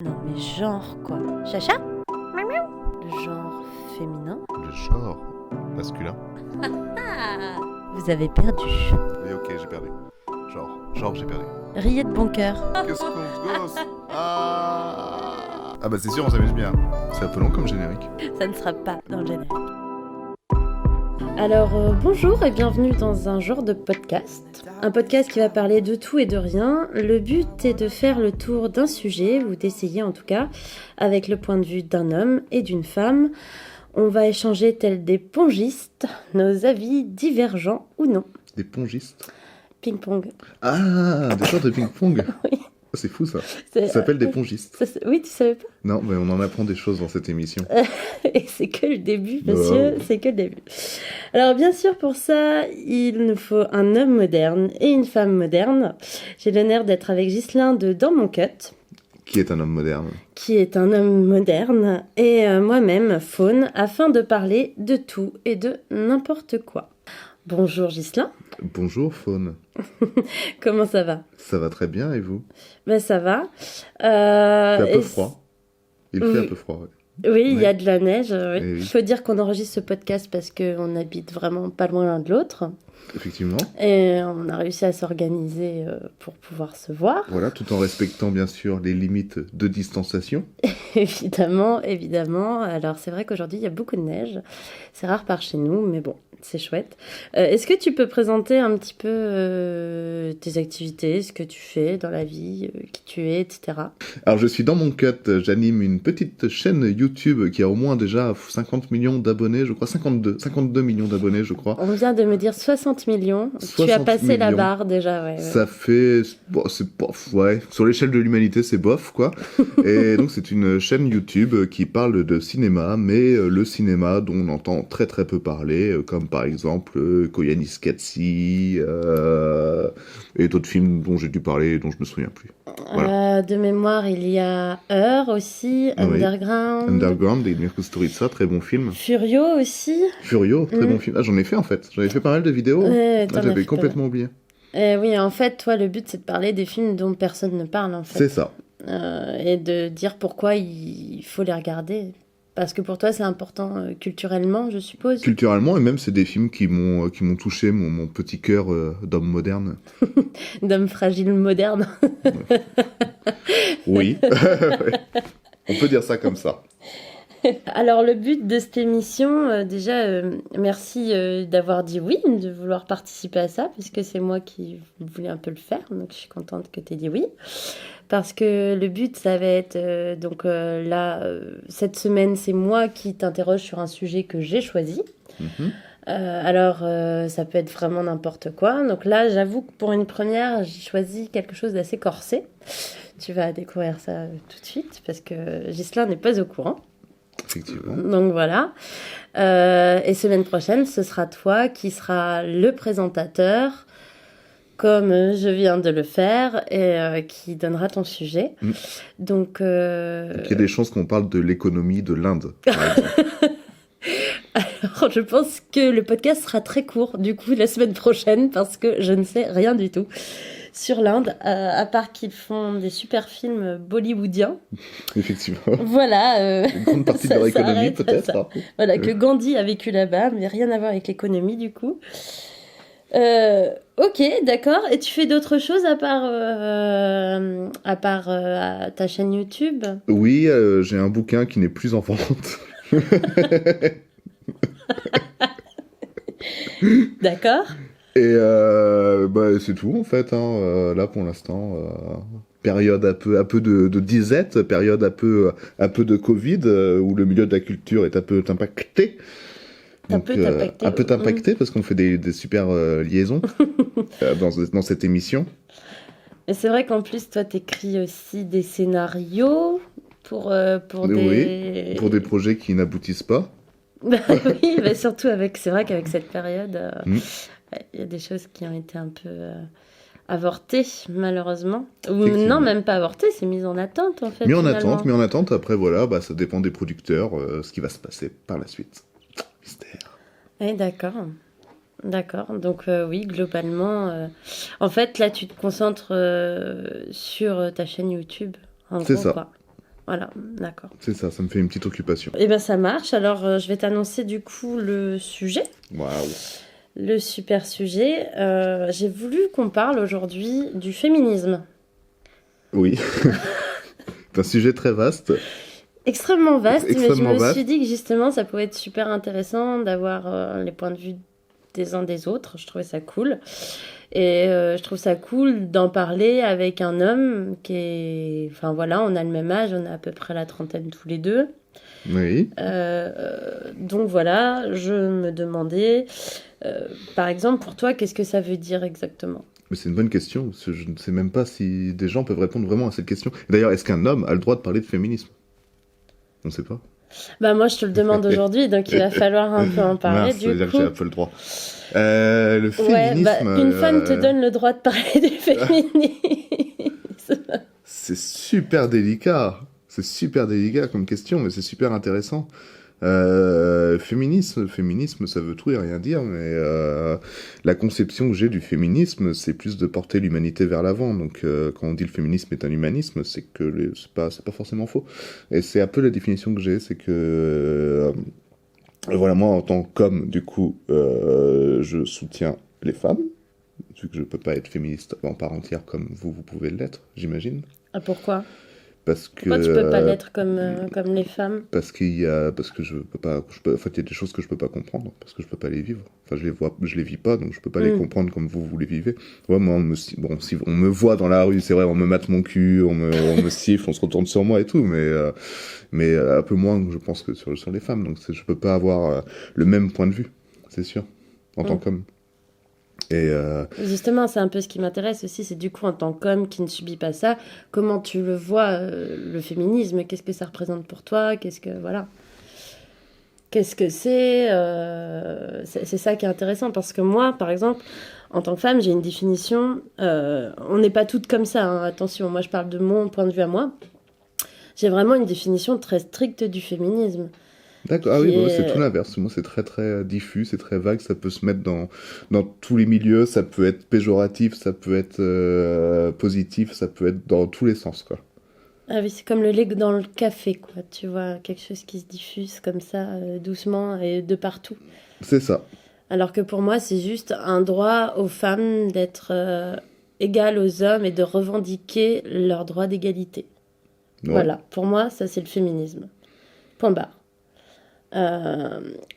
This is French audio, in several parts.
Non mais genre quoi. Chacha? Le genre féminin? Le genre masculin. Ah, vous avez perdu. Mais ok, j'ai perdu. Genre j'ai perdu. Riez de bon cœur. Qu'est-ce qu'on se gosse Ah bah c'est sûr, on s'amuse bien. C'est un peu long comme générique. Ça ne sera pas dans le générique. Alors bonjour et bienvenue dans un genre de podcast. Un podcast qui va parler de tout et de rien. Le but est de faire le tour d'un sujet, ou d'essayer en tout cas, avec le point de vue d'un homme et d'une femme. On va échanger tels des pongistes, nos avis divergents ou non. Des pongistes. Ping-pong. Ah, des sortes de ping-pong. Oui. Oh, c'est fou ça. Ça s'appelle des pongistes. Oui, tu savais pas? Non, mais on en apprend des choses dans cette émission. Et c'est que le début, monsieur, c'est que le début. Alors bien sûr, pour ça, il nous faut un homme moderne et une femme moderne. J'ai l'honneur d'être avec Ghislain de Dans mon Cut, Qui est un homme moderne. qui est un homme moderne, et moi-même, Faune, afin de parler de tout et de n'importe quoi. Bonjour Ghislain, Bonjour Faune. comment ça va? Ça va très bien et vous? Ben ça va. Il fait un peu et froid. Il Oui. fait un peu froid, ouais. Oui, il y a Ouais. de la neige. Oui. Eh oui. Il faut dire qu'on enregistre ce podcast parce qu'on habite vraiment pas loin l'un de l'autre. Effectivement. Et on a réussi à s'organiser pour pouvoir se voir. Voilà, tout en respectant bien sûr les limites de distanciation. Évidemment, évidemment. Alors c'est vrai qu'aujourd'hui il y a beaucoup de neige. C'est rare par chez nous, mais bon, c'est chouette. Est-ce que tu peux présenter un petit peu tes activités, ce que tu fais dans la vie, qui tu es, etc. Alors je suis dans mon cut, j'anime une petite chaîne YouTube qui a au moins déjà 50 millions d'abonnés, je crois, 52 millions d'abonnés, je crois. On vient de me dire 60 millions. Tu as 60 passé la millions. barre déjà, ouais. Ça fait... Bon, c'est bof, ouais. Sur l'échelle de l'humanité, c'est bof, quoi. Et donc, c'est une chaîne YouTube qui parle de cinéma, mais le cinéma dont on entend très très peu parler, comme par exemple Koyaanisqatsi, et d'autres films dont j'ai dû parler et dont je me souviens plus. Voilà. De mémoire, il y a Heure aussi, Oui. Underground. Underground et Mirko Storica, très bon film. Furio aussi. Furio, très Mm. bon film. Ah, j'en ai fait en fait. J'en ai fait pas mal de vidéos. Ouais, t'en Ah, as j'avais fait pas complètement oublié. Oui, en fait, toi, le but, c'est de parler des films dont personne ne parle, en fait. C'est ça. Et de dire pourquoi il faut les regarder. Parce que pour toi, c'est important culturellement, je suppose. Culturellement, et même c'est des films qui m'ont touché mon petit cœur d'homme moderne. D'hommes fragiles modernes. Oui, Ouais. On peut dire ça comme ça. Alors, le but de cette émission, déjà, merci d'avoir dit oui, de vouloir participer à ça, puisque c'est moi qui voulais un peu le faire, donc je suis contente que tu aies dit oui. Parce que le but, ça va être, cette semaine, c'est moi qui t'interroge sur un sujet que j'ai choisi. Mhm. Alors, ça peut être vraiment n'importe quoi. Donc là, j'avoue que pour une première, j'ai choisi quelque chose d'assez corsé. Tu vas découvrir ça tout de suite, parce que Ghislain n'est pas au courant. Effectivement. Donc voilà. Et semaine prochaine, ce sera toi qui sera le présentateur, comme je viens de le faire, et qui donnera ton sujet. Mm. Donc, Donc, il y a des chances qu'on parle de l'économie de l'Inde, par exemple. alors, je pense que le podcast sera très court, du coup, la semaine prochaine, parce que je ne sais rien du tout sur l'Inde, à part qu'ils font des super films bollywoodiens. Effectivement. Voilà. Une grande partie de Ça leur économie, s'arrête à peut-être. ça. hein. Voilà, que Gandhi a vécu là-bas, mais rien à voir avec l'économie du coup. Ok, d'accord. Et tu fais d'autres choses à part ta chaîne YouTube? Oui, j'ai un bouquin qui n'est plus en vente. D'accord. Et bah, c'est tout, en fait. Là, pour l'instant, période un peu de disette, période un peu de Covid, où le milieu de la culture est un peu impacté. Un peu impacté, un peu ouais. impacté, parce qu'on fait des super liaisons dans cette émission. Et c'est vrai qu'en plus, toi, t'écris aussi des scénarios pour des... Oui, pour des projets qui n'aboutissent pas. Bah oui, mais surtout c'est vrai qu'avec cette période, Mm. il y a des choses qui ont été un peu avortées, malheureusement. Ou Effectivement. non, même pas avortées, c'est mis en attente, en fait. Mais finalement. en attente, après, voilà, bah, ça dépend des producteurs, ce qui va se passer par la suite. Mystère. Oui, d'accord. D'accord. Donc, oui, globalement, en fait, là, tu te concentres sur ta chaîne YouTube. En C'est gros, ça. quoi. Voilà, d'accord. C'est ça me fait une petite occupation. Eh bien, ça marche. Alors, je vais t'annoncer du coup le sujet. Waouh. Le super sujet. J'ai voulu qu'on parle aujourd'hui du féminisme. Oui. C'est un sujet très vaste. Extrêmement vaste, Extrêmement mais je me vaste. suis dit que justement, ça pouvait être super intéressant d'avoir les points de vue des uns des autres. Je trouvais ça cool. Et je trouve ça cool d'en parler avec un homme qui est... Enfin voilà, on a le même âge, on a à peu près la trentaine tous les deux. Oui. Donc voilà, je me demandais, par exemple, pour toi, qu'est-ce que ça veut dire exactement? Mais c'est une bonne question, parce que je ne sais même pas si des gens peuvent répondre vraiment à cette question. D'ailleurs, est-ce qu'un homme a le droit de parler de féminisme? On ne sait pas. Bah moi, je te le demande aujourd'hui, donc il va falloir un peu en parler Ça veut du dire que coup. j'ai un peu le droit. Le Ouais, féminisme... bah, une femme te donne le droit de parler du féminisme. C'est super délicat. C'est super délicat comme question, mais c'est super intéressant. Féminisme, ça veut tout et rien dire, mais la conception que j'ai du féminisme, c'est plus de porter l'humanité vers l'avant. Donc, quand on dit le féminisme est un humanisme, c'est que c'est pas forcément faux. Et c'est un peu la définition que j'ai, c'est que voilà, moi en tant qu'homme, du coup, je soutiens les femmes, vu que je peux pas être féministe en part entière comme vous pouvez l'être, j'imagine. Ah, pourquoi? Parce que Pourquoi tu peux pas l'être comme les femmes? parce que je peux pas, en fait, il y a des choses que je peux pas comprendre, parce que je peux pas les vivre. Enfin, je les vis pas, donc je peux pas les comprendre comme vous les vivez. Ouais, moi, si on me voit dans la rue, c'est vrai, on me mate mon cul, on me siffle, on se retourne sur moi et tout, mais un peu moins, je pense, que sur les femmes. Donc, je peux pas avoir le même point de vue, c'est sûr, en tant qu'homme. Et Justement, c'est un peu ce qui m'intéresse aussi, c'est du coup, en tant qu'homme qui ne subit pas ça, comment tu le vois, le féminisme? Qu'est-ce que ça représente pour toi? Voilà. Qu'est-ce que c'est? C'est ça qui est intéressant, parce que moi, par exemple, en tant que femme, j'ai une définition. On n'est pas toutes comme ça, hein, attention, moi je parle de mon point de vue à moi. J'ai vraiment une définition très stricte du féminisme. d'accord, ah oui, Qui bah, c'est est- tout l'inverse. Moi, c'est très très diffus, c'est très vague, ça peut se mettre dans tous les milieux, ça peut être péjoratif, ça peut être positif, ça peut être dans tous les sens, quoi. Ah oui, c'est comme le lait dans le café, quoi. Tu vois, quelque chose qui se diffuse comme ça, doucement et de partout. C'est ça. Alors que pour moi, c'est juste un droit aux femmes d'être égales aux hommes et de revendiquer leur droit d'égalité. Ouais. Voilà, pour moi, ça c'est le féminisme. Point barre.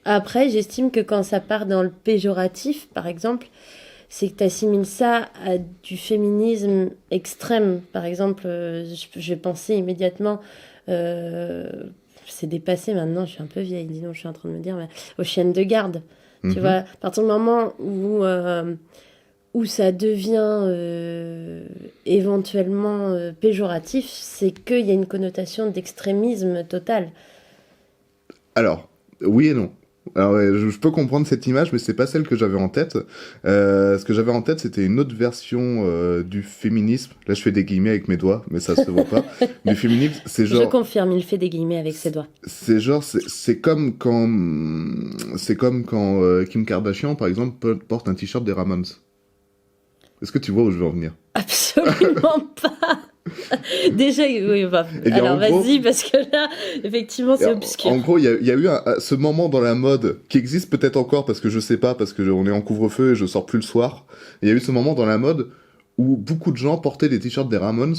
Après, j'estime que quand ça part dans le péjoratif, par exemple, c'est que tu assimiles ça à du féminisme extrême. Par exemple, je vais penser immédiatement, euh, c'est dépassé maintenant, je suis un peu vieille, dis donc, je suis en train de me dire, mais aux chiennes de garde. Tu Mhm. vois, à partir du moment où ça devient éventuellement péjoratif, c'est qu'il y a une connotation d'extrémisme total. Alors, oui et non. Alors, ouais, je peux comprendre cette image, mais c'est pas celle que j'avais en tête. Ce que j'avais en tête, c'était une autre version du féminisme. Là, je fais des guillemets avec mes doigts, mais ça se voit pas. Du féminisme, c'est Je genre, confirme, il fait des guillemets avec ses doigts. c'est comme quand Kim Kardashian, par exemple, porte un t-shirt des Ramones. Est-ce que tu vois où je veux en venir? Absolument pas. Déjà, oui, bah, Eh bien, alors en gros- vas-y, parce que là, effectivement, c'est obscur. En gros, il y a eu ce moment dans la mode qui existe peut-être encore parce que je sais pas, parce que on est en couvre-feu et je sors plus le soir. Il y a eu ce moment dans la mode où beaucoup de gens portaient des t-shirts des Ramones,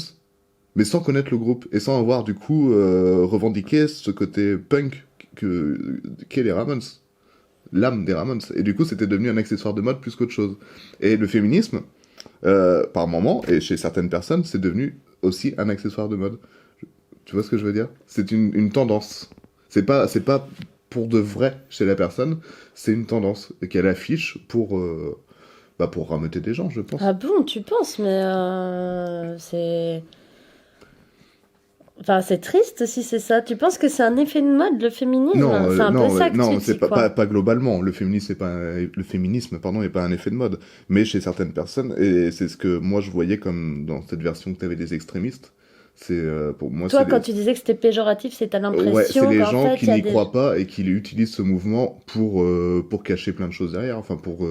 mais sans connaître le groupe et sans avoir du coup revendiqué ce côté punk qu'est les Ramones, l'âme des Ramones. Et du coup, c'était devenu un accessoire de mode plus qu'autre chose. Et le féminisme, par moment, et chez certaines personnes, c'est devenu aussi un accessoire de mode. Tu vois ce que je veux dire? C'est une tendance. C'est pas pour de vrai chez la personne, c'est une tendance qu'elle affiche pour rameuter des gens, je pense. Ah bon, tu penses, mais c'est... Enfin, c'est triste si c'est ça. Tu penses que c'est un effet de mode, le féminisme? Non, C'est un peu ça que non, tu c'est dis, quoi. pas globalement. Le féminisme, le féminisme, pardon, n'est pas un effet de mode. Mais chez certaines personnes, et c'est ce que moi je voyais comme dans cette version que tu avais des extrémistes, c'est pour moi, Toi, c'est quand tu disais que c'était péjoratif, c'est t'as ouais, c'est l'impression les qu'en gens fait, qui il y a n'y des... croient pas et qui utilisent ce mouvement pour cacher plein de choses derrière. Enfin, pour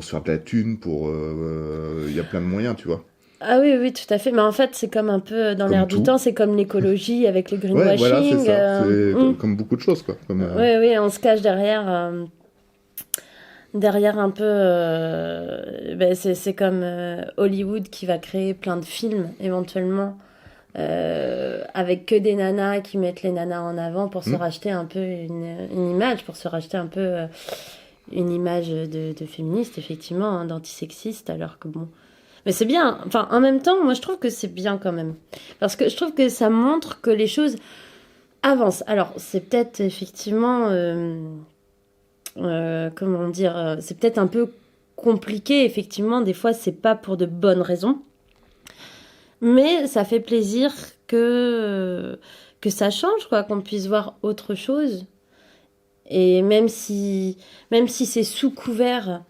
se faire de la thune, il y a plein de moyens, tu vois. Ah oui, oui, tout à fait. Mais en fait, c'est comme un peu dans Comme l'air du tout. temps, c'est comme l'écologie avec le Ouais, voilà, c'est greenwashing. ça. C'est comme beaucoup de choses, quoi. Oui, oui, on se cache derrière un peu. Ben, c'est comme Hollywood qui va créer plein de films éventuellement avec que des nanas qui mettent les nanas en avant pour se Hmm. racheter un peu une image, pour se racheter un peu une image de féministe, effectivement, hein, d'antisexiste, alors que bon. Mais c'est bien, enfin en même temps, moi je trouve que c'est bien quand même. Parce que je trouve que ça montre que les choses avancent. Alors c'est peut-être effectivement, comment dire, c'est peut-être un peu compliqué, effectivement, des fois c'est pas pour de bonnes raisons. Mais ça fait plaisir que ça change, quoi, qu'on puisse voir autre chose. Et même si c'est sous couvert,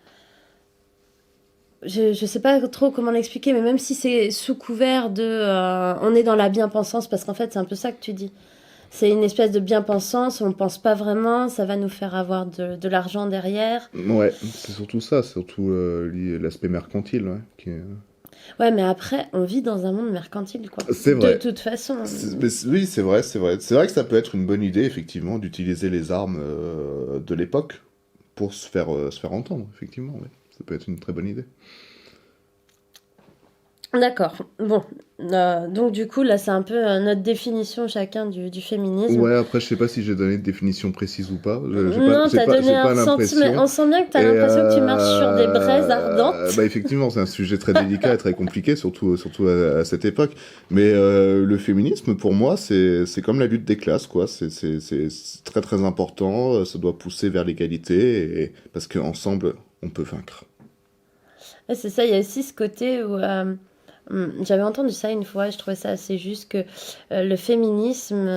je sais pas trop comment l'expliquer, mais même si c'est sous couvert on est dans la bien-pensance, parce qu'en fait, c'est un peu ça que tu dis. C'est une espèce de bien-pensance, on pense pas vraiment, ça va nous faire avoir de l'argent derrière. Ouais, c'est surtout ça, surtout l'aspect mercantile, ouais, Ouais, mais après, on vit dans un monde mercantile, quoi. C'est De vrai. toute façon. Oui, c'est vrai, c'est vrai. C'est vrai que ça peut être une bonne idée, effectivement, d'utiliser les armes de l'époque pour se faire entendre, effectivement, ouais. Ça peut être une très bonne idée. D'accord. Bon. Donc, du coup, là, c'est un peu notre définition chacun du féminisme. Ouais, après, je sais pas si j'ai donné de définition précise ou pas. Non, t'as donné J'ai un pas sentiment. l'impression. On sent bien que t'as l'impression que tu marches sur des braises ardentes. Bah effectivement, c'est un sujet très délicat et très compliqué, surtout à cette époque. Mais le féminisme, pour moi, c'est comme la lutte des classes, quoi. C'est très très important. Ça doit pousser vers l'égalité, parce qu'ensemble, on peut vaincre. Ouais, c'est ça, il y a aussi ce côté où j'avais entendu ça une fois, je trouvais ça assez juste que le féminisme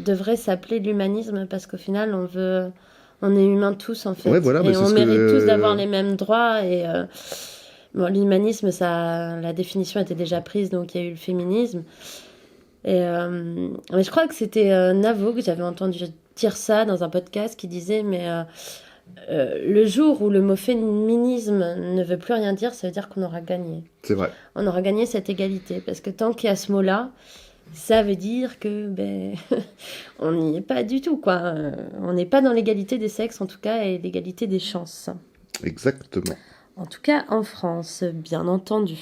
devrait s'appeler l'humanisme parce qu'au final on est humains tous en Ouais, fait voilà, mais et c'est on ce mérite tous que. d'avoir les mêmes droits et bon, l'humanisme, ça, la définition était déjà prise donc il y a eu le féminisme et mais je crois que c'était Navo que j'avais entendu dire ça dans un podcast qui disait mais le jour où le mot féminisme ne veut plus rien dire, ça veut dire qu'on aura gagné. C'est vrai. On aura gagné cette égalité. Parce que tant qu'il y a ce mot-là, ça veut dire que ben, on n'y est pas du tout, quoi. On n'est pas dans l'égalité des sexes, en tout cas, et l'égalité des chances. Exactement. En tout cas, en France, bien entendu.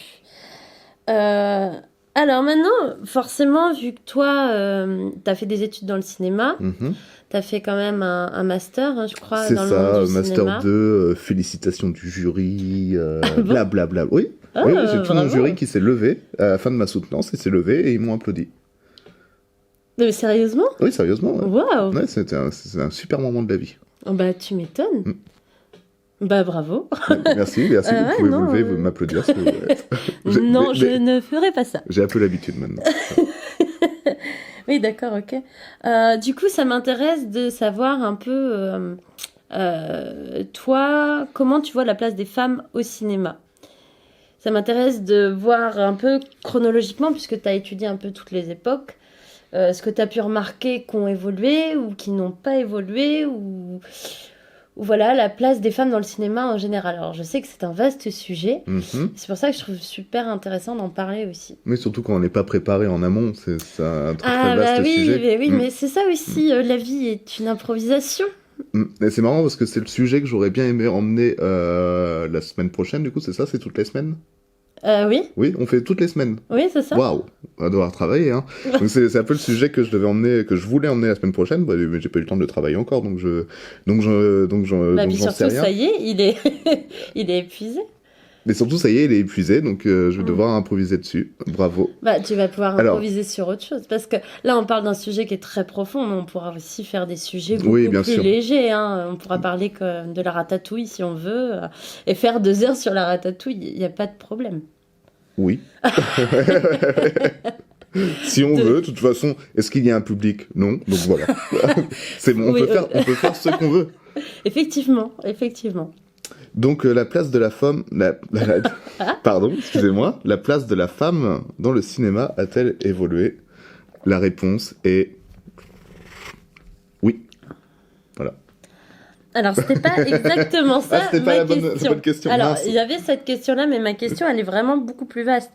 Alors maintenant, forcément, vu que toi, tu as fait des études dans le cinéma, Mhm. tu as fait quand même un master, hein, je crois, C'est dans le monde ça, du Master cinéma. 2, félicitations du jury, Ah bon? blablabla. Oui, Ah, oui, j'ai tout mon bravo. jury qui s'est levé à la fin de ma soutenance, il s'est levé et ils m'ont applaudi. Mais sérieusement? Oui, sérieusement, ouais. Waouh! Ouais, c'est un super moment de la vie. Oh, bah, tu m'étonnes. Mm. Bah, bravo. Merci, merci, vous Ouais, pouvez non, vous lever, vous m'applaudir si vous voulez. Non, je Mais ne ferai pas ça. j'ai un peu l'habitude maintenant. Oui, d'accord, ok. Du coup, ça m'intéresse de savoir un peu, toi, comment tu vois la place des femmes au cinéma? Ça m'intéresse de voir un peu chronologiquement, puisque tu as étudié un peu toutes les époques, ce que tu as pu remarquer qui ont évolué ou qui n'ont pas évolué, ou voilà, la place des femmes dans le cinéma en général. Alors, je sais que c'est un vaste sujet, Mhm. c'est pour ça que je trouve super intéressant d'en parler aussi. Mais surtout quand on n'est pas préparé en amont, c'est un très très Ah vaste bah oui, sujet. mais c'est ça aussi, la vie est une improvisation. Et c'est marrant parce que c'est le sujet que j'aurais bien aimé emmener la semaine prochaine, du coup, c'est ça, c'est toutes les semaines? Oui, Oui, on fait toutes les semaines. oui, c'est ça. Waouh, on va devoir travailler, hein. Donc c'est un peu le sujet que je devais emmener, que je voulais emmener la semaine prochaine, bah, mais j'ai pas eu le temps de le travailler encore, donc Bah, puis j'en sais surtout, rien. ça y est, il est épuisé. Mais surtout, ça y est, il est épuisé, donc je vais Mm. devoir improviser dessus. Bravo. Bah, tu vas pouvoir Alors, improviser sur autre chose. Parce que là, on parle d'un sujet qui est très profond, mais on pourra aussi faire des sujets oui, beaucoup bien plus sûr. légers, hein. On pourra parler de la ratatouille si on veut, et faire 2 heures sur la ratatouille, il n'y a pas de problème. Oui. Si on veut, de toute façon, est-ce qu'il y a un public? Non, donc voilà. C'est bon, Oui, on peut faire ce qu'on veut. effectivement, effectivement. Donc la place de la femme, pardon, excusez-moi, la place de la femme dans le cinéma a-t-elle évolué? La réponse est oui. Voilà. Alors, c'était pas exactement ça c'était ma pas la question. bonne question. Alors, Mince. il y avait cette question-là, mais ma question, elle est vraiment beaucoup plus vaste.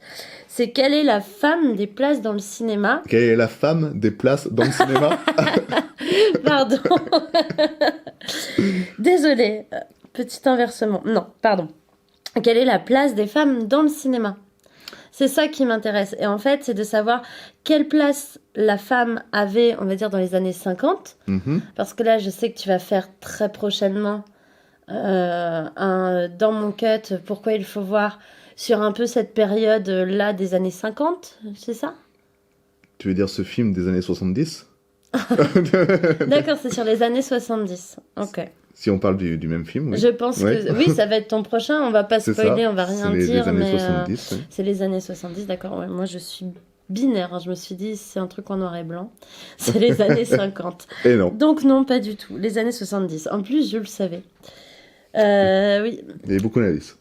C'est quelle est la femme des places dans le cinéma? Quelle est la femme des places dans le cinéma? Pardon. Désolée. Petit inversement. Non, pardon. Quelle est la place des femmes dans le cinéma? C'est ça qui m'intéresse. Et en fait, c'est de savoir quelle place la femme avait, on va dire, dans les années 50. Mhm. Parce que là, je sais que tu vas faire très prochainement dans mon cut, pourquoi il faut voir sur un peu cette période-là des années 50, c'est ça? Tu veux dire ce film des années 70? D'accord, c'est sur les années 70. Ok. Si on parle du même film, oui. Je pense Ouais. que oui, ça va être ton prochain. On va pas C'est spoiler, ça. on va rien C'est les dire, années mais 70, oui. c'est les années 70, d'accord. Ouais, moi, je suis binaire, hein. Je me suis dit, c'est un truc en noir et blanc. C'est les années 50. Et non. Donc non, pas du tout. Les années 70. En plus, je le savais. Oui. Il y avait beaucoup d'indices.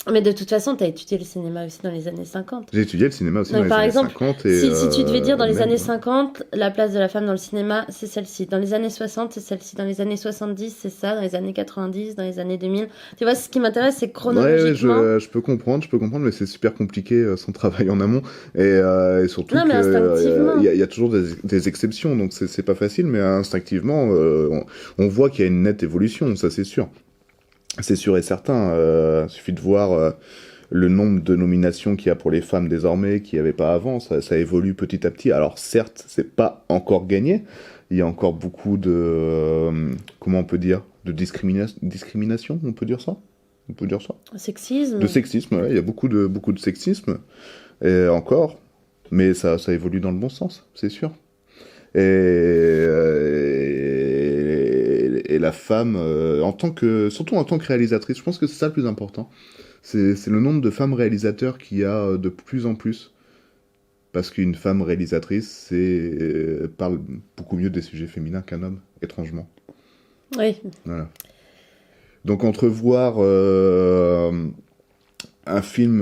Mais de toute façon, tu as étudié le cinéma aussi dans les années 50. J'ai étudié le cinéma aussi Donc, dans les par années exemple, 50. Et, si tu devais dire dans les même, années 50, la place de la femme dans le cinéma, c'est celle-ci. Dans les années 60, c'est celle-ci. Dans les années 70, c'est ça. Dans les années 90, dans les années 2000. Tu vois, ce qui m'intéresse, c'est Ouais, chronologiquement. je peux comprendre, mais c'est super compliqué son travail en amont. Et surtout Non, mais instinctivement. qu'il y a toujours des exceptions, donc c'est pas facile, mais instinctivement, on voit qu'il y a une nette évolution, ça c'est sûr. C'est sûr et certain. Il suffit de voir le nombre de nominations qu'il y a pour les femmes désormais, qu'il n'y avait pas avant, ça évolue petit à petit. Alors certes, c'est pas encore gagné, il y a encore beaucoup de, comment on peut dire, de discrimination, on peut dire ça? On peut dire ça? Sexisme. De sexisme, ouais, il y a beaucoup de sexisme, et encore, mais ça évolue dans le bon sens, c'est sûr. Et la femme, surtout en tant que réalisatrice, je pense que c'est ça le plus important. C'est le nombre de femmes réalisateurs qu'il y a de plus en plus. Parce qu'une femme réalisatrice parle beaucoup mieux des sujets féminins qu'un homme, étrangement. Oui. Voilà. Donc entrevoir un film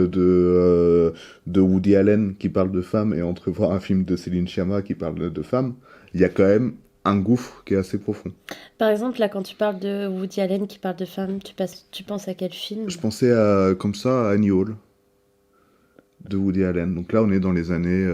de Woody Allen qui parle de femmes et entrevoir un film de Céline Sciamma qui parle de femmes, il y a quand même un gouffre qui est assez profond. Par exemple, là, quand tu parles de Woody Allen qui parle de femmes, tu penses à quel film? Je pensais comme ça à Annie Hall de Woody Allen. Donc là, on est dans les années,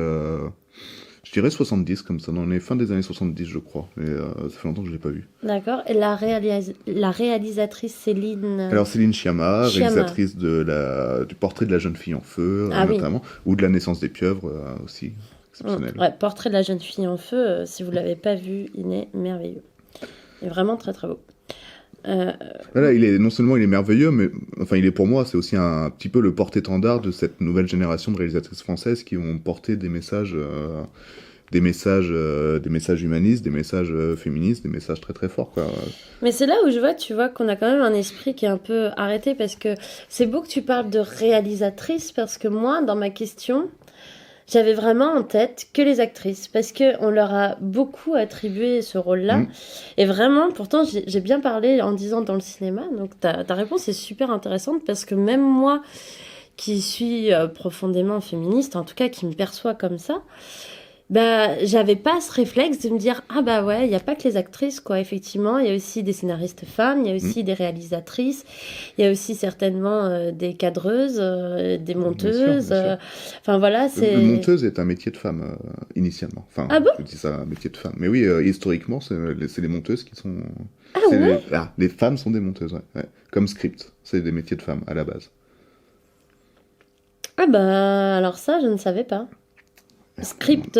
je dirais 70, comme ça. On est fin des années 70, je crois. Et ça fait longtemps que je ne l'ai pas vu. D'accord. Et la réalisatrice Céline... Alors Céline Sciamma, Sciamma. réalisatrice du Portrait de la jeune fille en feu, Ah oui. notamment, ou de La naissance des pieuvres aussi, exceptionnel. Ouais, Portrait de la jeune fille en feu, si vous l'avez pas vu, il est merveilleux. Il est vraiment très très beau. Voilà, non seulement il est merveilleux, mais enfin il est pour moi, c'est aussi un petit peu le porte-étendard de cette nouvelle génération de réalisatrices françaises qui ont porté des messages humanistes, des messages féministes, des messages très très forts, quoi. Mais c'est là où tu vois qu'on a quand même un esprit qui est un peu arrêté, parce que c'est beau que tu parles de réalisatrice, parce que moi, dans ma question, j'avais vraiment en tête que les actrices, parce qu'on leur a beaucoup attribué ce rôle-là. Mm. Et vraiment, pourtant, j'ai bien parlé en disant dans le cinéma, donc ta réponse est super intéressante, parce que même moi, qui suis profondément féministe, en tout cas qui me perçoit comme ça, bah, j'avais pas ce réflexe de me dire, ah bah ouais, il n'y a pas que les actrices, quoi, effectivement, il y a aussi des scénaristes femmes, il y a aussi des réalisatrices, il y a aussi certainement des cadreuses, des monteuses, bien sûr. enfin voilà, c'est... Monteuse est un métier de femme, initialement. Enfin, Ah bon? je dis ça, un métier de femme. Mais oui, historiquement, c'est les monteuses qui sont... Ah ouais? Les femmes sont des monteuses, ouais. Comme script, c'est des métiers de femmes, à la base. Ah bah, alors ça, je ne savais pas. Script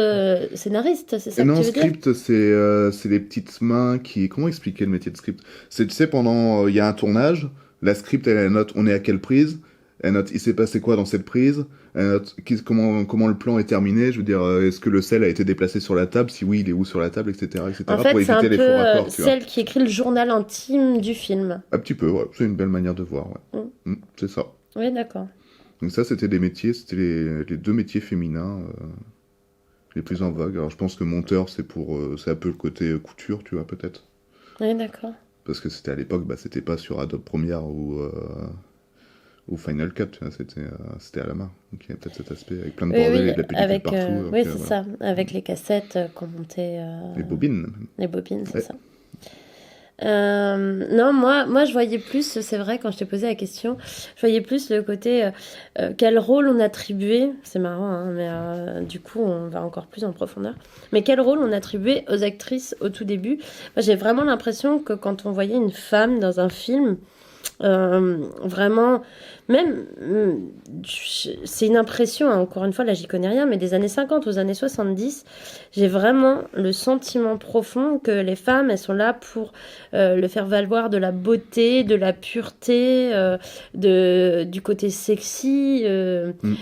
scénariste, c'est ça que Non, tu veux dire? script, c'est les petites mains qui... Comment expliquer le métier de script? C'est, tu sais, pendant... Il y a un tournage, la script, elle note on est à quelle prise, elle note il s'est passé quoi dans cette prise, elle note comment le plan est terminé, je veux dire, est-ce que le sel a été déplacé sur la table, si oui, il est où sur la table, etc., En pour fait, c'est un éviter les faux peu raccords, tu vois. celle qui écrit le journal intime du film. Un petit peu, ouais, c'est une belle manière de voir, ouais. C'est ça. Oui, d'accord. Donc ça, c'était les deux métiers féminins les plus en vogue. Alors je pense que monteur, c'est un peu le côté couture, tu vois, peut-être. Oui, d'accord. Parce que c'était à l'époque, c'était pas sur Adobe Premiere ou Final Cut, tu vois, c'était à la main. Donc il y a peut-être cet aspect avec plein de bordel et de la pellicule partout. Oui, c'est voilà. ça, avec les cassettes qu'on montait... Les bobines. Les bobines, c'est Ouais. ça. Non, moi, je voyais plus, c'est vrai, quand je t'ai posé la question, je voyais plus le côté quel rôle on attribuait, c'est marrant, hein, mais du coup, on va encore plus en profondeur, mais quel rôle on attribuait aux actrices au tout début. Moi, j'ai vraiment l'impression que quand on voyait une femme dans un film, vraiment, même, c'est une impression, hein, encore une fois, là j'y connais rien, mais des années 50 aux années 70, j'ai vraiment le sentiment profond que les femmes, elles sont là pour le faire valoir de la beauté, de la pureté, du côté sexy, Mm.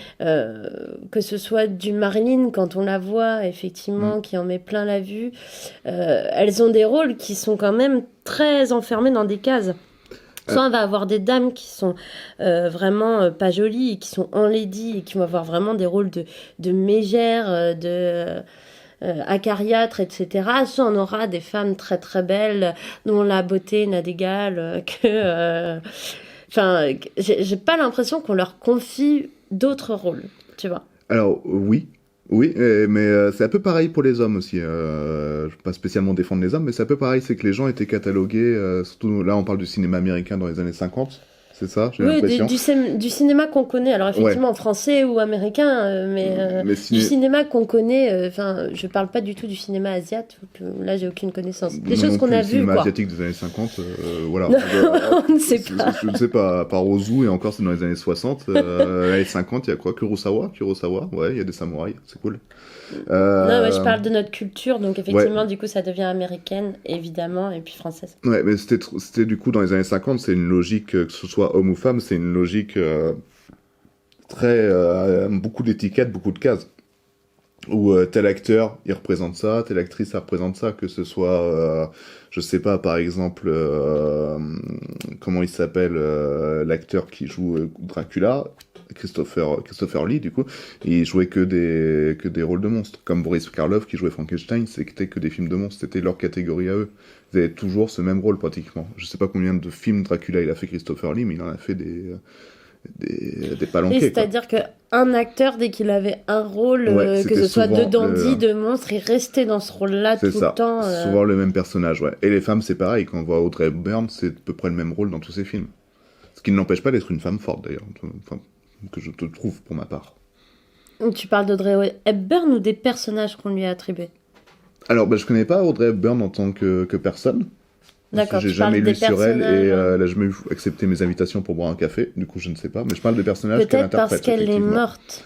que ce soit du Marilyn quand on la voit, effectivement, Mm. qui en met plein la vue. Elles ont des rôles qui sont quand même très enfermés dans des cases. Soit on va avoir des dames qui sont vraiment pas jolies, et qui sont enlaidies et qui vont avoir vraiment des rôles de mégères, acariâtres, etc. Soit on aura des femmes très très belles dont la beauté n'a d'égal que... Enfin, j'ai pas l'impression qu'on leur confie d'autres rôles, tu vois. Alors, oui. Oui, mais c'est un peu pareil pour les hommes aussi. Je ne veux pas spécialement défendre les hommes, mais c'est un peu pareil, c'est que les gens étaient catalogués, surtout là on parle du cinéma américain dans les années 50, c'est ça, j'ai Oui, l'impression. du cinéma qu'on connaît, alors Ouais. effectivement français ou américain, mais Mais du cinéma qu'on connaît, enfin, je parle pas du tout du cinéma asiatique, là j'ai aucune connaissance. Des moi choses non qu'on plus, a le vues, cinéma quoi. asiatique des années 50, voilà. Non, on ne sait pas. Je ne sais pas, par Ozu, et encore c'est dans les années 60, les 50, il y a quoi? Kurosawa, ouais, il y a des samouraïs, c'est cool. Non, ouais, je parle de notre culture, donc effectivement, Ouais. du coup, ça devient américaine, évidemment, et puis française. Ouais, mais c'était du coup dans les années 50, c'est une logique, que ce soit homme ou femme, c'est une logique très. Beaucoup d'étiquettes, beaucoup de cases. Où tel acteur, il représente ça, telle actrice, ça représente ça, que ce soit, je sais pas, par exemple, comment il s'appelle, l'acteur qui joue Dracula, Christopher Lee, du coup, il jouait que des rôles de monstres. Comme Boris Karloff qui jouait Frankenstein, c'était que des films de monstres, c'était leur catégorie à eux. Ils avaient toujours ce même rôle pratiquement. Je sais pas combien de films Dracula il a fait Christopher Lee, mais il en a fait des palanquets, Et quoi. c'est-à-dire qu'un acteur, dès qu'il avait un rôle, Ouais, que c'était ce soit de souvent dandy, de monstre, il restait dans ce rôle-là C'est tout ça, le temps. c'est souvent le même personnage, ouais. Et les femmes, c'est pareil, quand on voit Audrey Hepburn, c'est à peu près le même rôle dans tous ses films. Ce qui ne l'empêche pas d'être une femme forte, d'ailleurs. Enfin, que je te trouve, pour ma part. Tu parles d'Audrey Hepburn ou des personnages qu'on lui a attribués? Alors, bah, je connais pas Audrey Hepburn en tant que personne. D'accord, J'ai tu parles jamais des lu sur elle, et personnages. elle a jamais accepté mes invitations pour boire un café, du coup je ne sais pas, mais je parle des personnages qu'elle Peut-être parce interprète, qu'elle est effectivement. morte.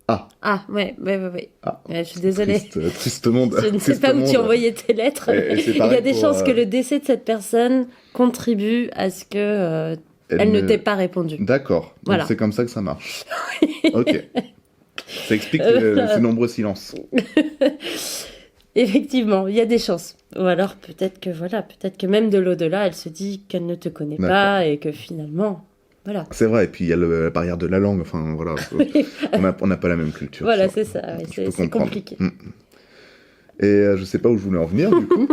Ah, Ah, ouais. ah, Ouais, je suis désolée. triste monde. Je ne sais triste pas où tu monde. envoyais tes lettres. Et c'est Il y a pareil des pour, chances que le décès de cette personne contribue à ce que elle ne t'ait pas répondu. D'accord, donc Voilà. c'est comme ça que ça marche. Ok. Ça explique ces nombreux silences. Effectivement, il y a des chances. Ou alors peut-être que même de l'au-delà, elle se dit qu'elle ne te connaît D'accord. pas et que finalement, voilà. C'est vrai, et puis il y a la barrière de la langue, enfin voilà, on n'a pas la même culture. Voilà, ça. c'est ça, ouais, Je peux c'est comprendre. compliqué. Mm. Et je sais pas où je voulais en venir, du coup.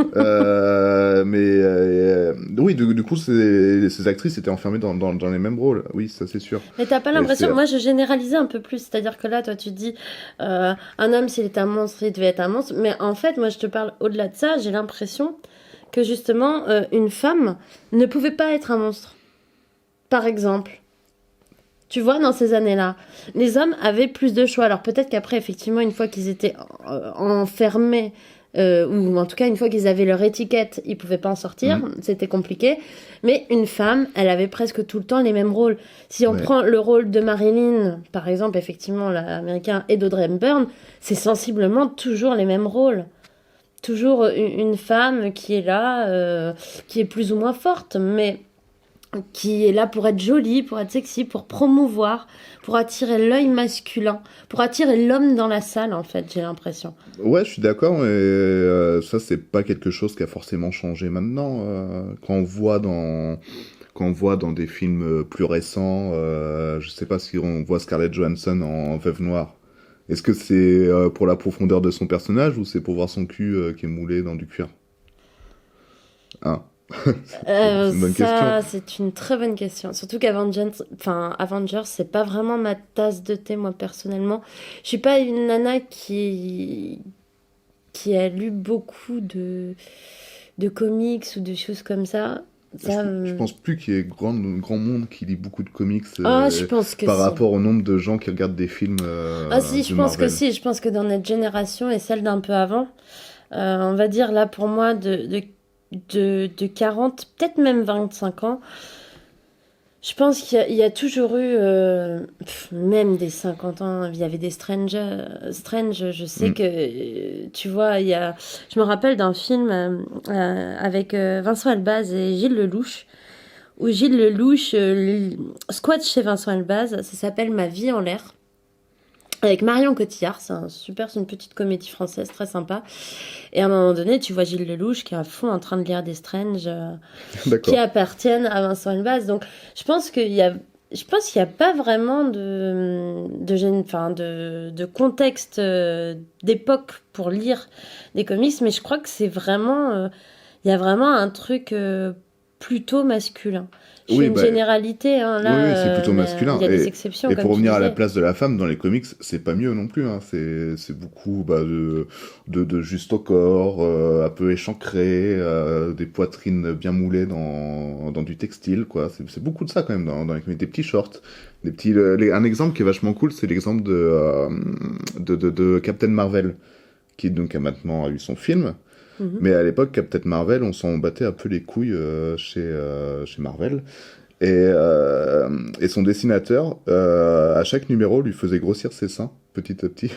Oui, du coup, ces actrices étaient enfermées dans les mêmes rôles. Oui, ça c'est sûr. Mais t'as pas Et l'impression, c'est- moi je généralisais un peu plus, c'est-à-dire que là, toi tu dis, un homme s'il est un monstre, il devait être un monstre, mais en fait, moi je te parle au-delà de ça, j'ai l'impression que justement, une femme ne pouvait pas être un monstre. Par exemple. Tu vois, dans ces années-là, les hommes avaient plus de choix. Alors peut-être qu'après, effectivement, une fois qu'ils étaient enfermés, ou en tout cas une fois qu'ils avaient leur étiquette, ils pouvaient pas en sortir, c'était compliqué. Mais une femme, elle avait presque tout le temps les mêmes rôles. Si on Ouais. prend le rôle de Marilyn, par exemple, effectivement, l'américain, et d'Audrey Hepburn, c'est sensiblement toujours les mêmes rôles. Toujours une femme qui est là, qui est plus ou moins forte, mais qui est là pour être jolie, pour être sexy, pour promouvoir, pour attirer l'œil masculin, pour attirer l'homme dans la salle, en fait, j'ai l'impression. Ouais, je suis d'accord, mais ça, c'est pas quelque chose qui a forcément changé maintenant. Quand on voit dans des films plus récents, je sais pas si on voit Scarlett Johansson en Veuve Noire. Est-ce que c'est pour la profondeur de son personnage ou c'est pour voir son cul qui est moulé dans du cuir? Hein? C'est une bonne Ça, question. c'est une très bonne question. Surtout Avengers, c'est pas vraiment ma tasse de thé, moi, personnellement. Je suis pas une nana qui a lu beaucoup de comics ou de choses comme ça. Ça, Je pense plus qu'il y ait grand monde qui lit beaucoup de comics je pense que par si. rapport au nombre de gens qui regardent des films Si, je de pense que Marvel. si. Je pense que dans notre génération et celle d'un peu avant, on va dire là pour moi de 40, peut-être même 25 ans, je pense qu'il y a toujours eu, même des 50 ans, il y avait des Strange, je sais Mm. que, tu vois, je me rappelle d'un film avec Vincent Elbaz et Gilles Lelouch, où Gilles Lelouch squatte chez Vincent Elbaz, ça s'appelle Ma vie en l'air. Avec Marion Cotillard, c'est une petite comédie française très sympa. Et à un moment donné, tu vois Gilles Lelouch qui est à fond en train de lire des Strange qui D'accord. appartiennent à Vincent Elbaz. Donc, je pense qu'il y a pas vraiment de contexte d'époque pour lire des comics, mais je crois que il y a vraiment un truc plutôt masculin. Je fais Oui, une généralité, hein, oui, là, c'est plutôt mais masculin. il y a des exceptions, Et comme pour tu revenir à la disais. place de la femme dans les comics, c'est pas mieux non plus. Hein. C'est beaucoup de juste au corps, un peu échancré, des poitrines bien moulées dans du textile, quoi. C'est beaucoup de ça quand même dans les comics. Des petits shorts, un exemple qui est vachement cool, c'est l'exemple de Captain Marvel, qui donc a maintenant eu son film. Mhm. Mais à l'époque, Captain Marvel, on s'en battait un peu les couilles chez Marvel. Et son dessinateur, à chaque numéro, lui faisait grossir ses seins, petit à petit,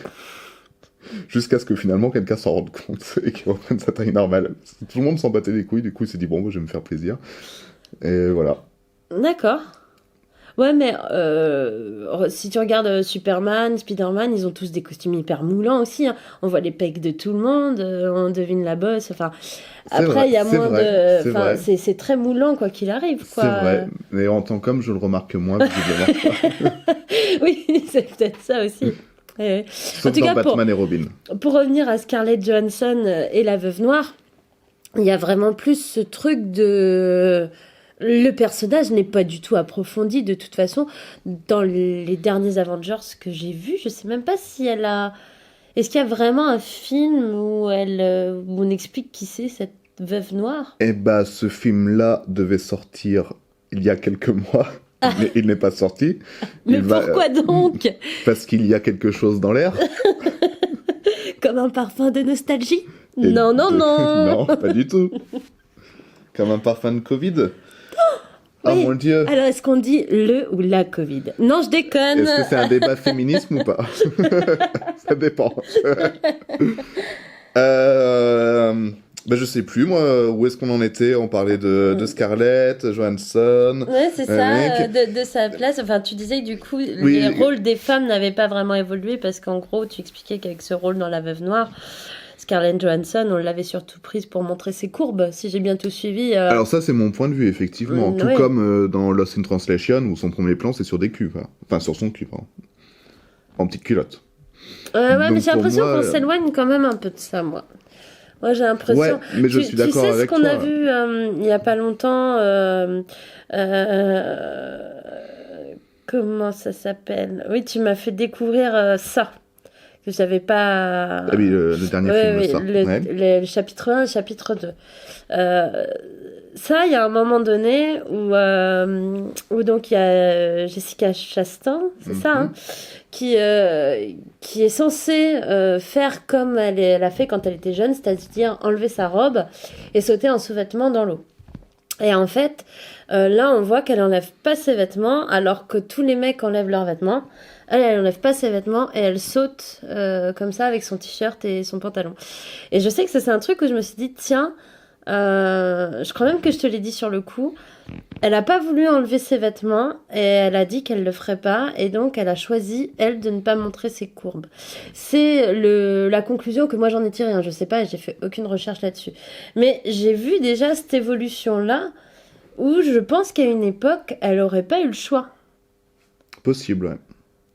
jusqu'à ce que finalement quelqu'un s'en rende compte et qu'il reprenne sa taille normale. Tout le monde s'en battait les couilles, du coup il s'est dit bon, je vais me faire plaisir. Et voilà. D'accord. Ouais, mais si tu regardes Superman, Spider-Man, ils ont tous des costumes hyper moulants aussi, hein. On voit les pecs de tout le monde, on devine la bosse. Enfin, C'est vrai, après, il y a c'est moins vrai, c'est Enfin, vrai. c'est très moulant quoi qu'il arrive, quoi. C'est vrai, mais en tant qu'homme, je le remarque moins, visiblement. Oui, c'est peut-être ça aussi. Ouais. En Sauf tout dans cas, Batman et Robin. pour revenir à Scarlett Johansson et la Veuve Noire, il y a vraiment plus ce truc de... Le personnage n'est pas du tout approfondi de toute façon. Dans les derniers Avengers que j'ai vus, je sais même pas si elle a... Est-ce qu'il y a vraiment un film où où on explique qui c'est cette Veuve Noire? Eh bah, ce film-là devait sortir il y a quelques mois, mais il n'est pas sorti. Mais Il va, pourquoi donc? parce qu'il y a quelque chose dans l'air. Comme un parfum de nostalgie? Et Non, non, non. Non, pas du tout. Comme un parfum de Covid. Oh Oui. mon Dieu. Alors, est-ce qu'on dit le ou la Covid? Non, je déconne. Est-ce que c'est un débat féminisme ou pas? Ça dépend. Je sais plus, moi, où est-ce qu'on en était? On parlait de Scarlett Johansson. Ouais, c'est ça, mec. de sa place. Enfin, tu disais que du coup, Oui. les rôles des femmes n'avaient pas vraiment évolué parce qu'en gros, tu expliquais qu'avec ce rôle dans La Veuve Noire, Scarlett Johansson, on l'avait surtout prise pour montrer ses courbes, si j'ai bien tout suivi. Alors ça, c'est mon point de vue, effectivement. Tout ouais. comme dans Lost in Translation, où son premier plan, c'est sur des culs. Quoi. Enfin, sur son cul, pardon. En petite culotte. Ouais, Donc, mais j'ai pour l'impression moi, qu'on s'éloigne quand même un peu de ça, moi. Moi, j'ai l'impression... Ouais, mais je Tu suis d'accord sais ce avec qu'on toi. a vu il y a pas longtemps comment ça s'appelle? Oui, tu m'as fait découvrir ça, que j'avais pas... Ah oui, le dernier film, oui, ça. Ouais. le chapitre 1 et le chapitre 2. Ça, il y a un moment donné où donc il y a Jessica Chastain, c'est ça, hein, qui est censée faire comme elle a fait quand elle était jeune, c'est-à-dire enlever sa robe et sauter en sous-vêtements dans l'eau. Et en fait, là, on voit qu'elle enlève pas ses vêtements, alors que tous les mecs enlèvent leurs vêtements. Elle enlève pas ses vêtements et elle saute comme ça avec son t-shirt et son pantalon. Et je sais que ça, c'est un truc où je me suis dit, tiens, je crois même que je te l'ai dit sur le coup, elle a pas voulu enlever ses vêtements et elle a dit qu'elle le ferait pas et donc elle a choisi, elle, de ne pas montrer ses courbes. C'est la conclusion que moi j'en ai tirée, hein. Je sais pas, j'ai fait aucune recherche là-dessus. Mais j'ai vu déjà cette évolution-là où je pense qu'à une époque, elle aurait pas eu le choix. Possible, ouais.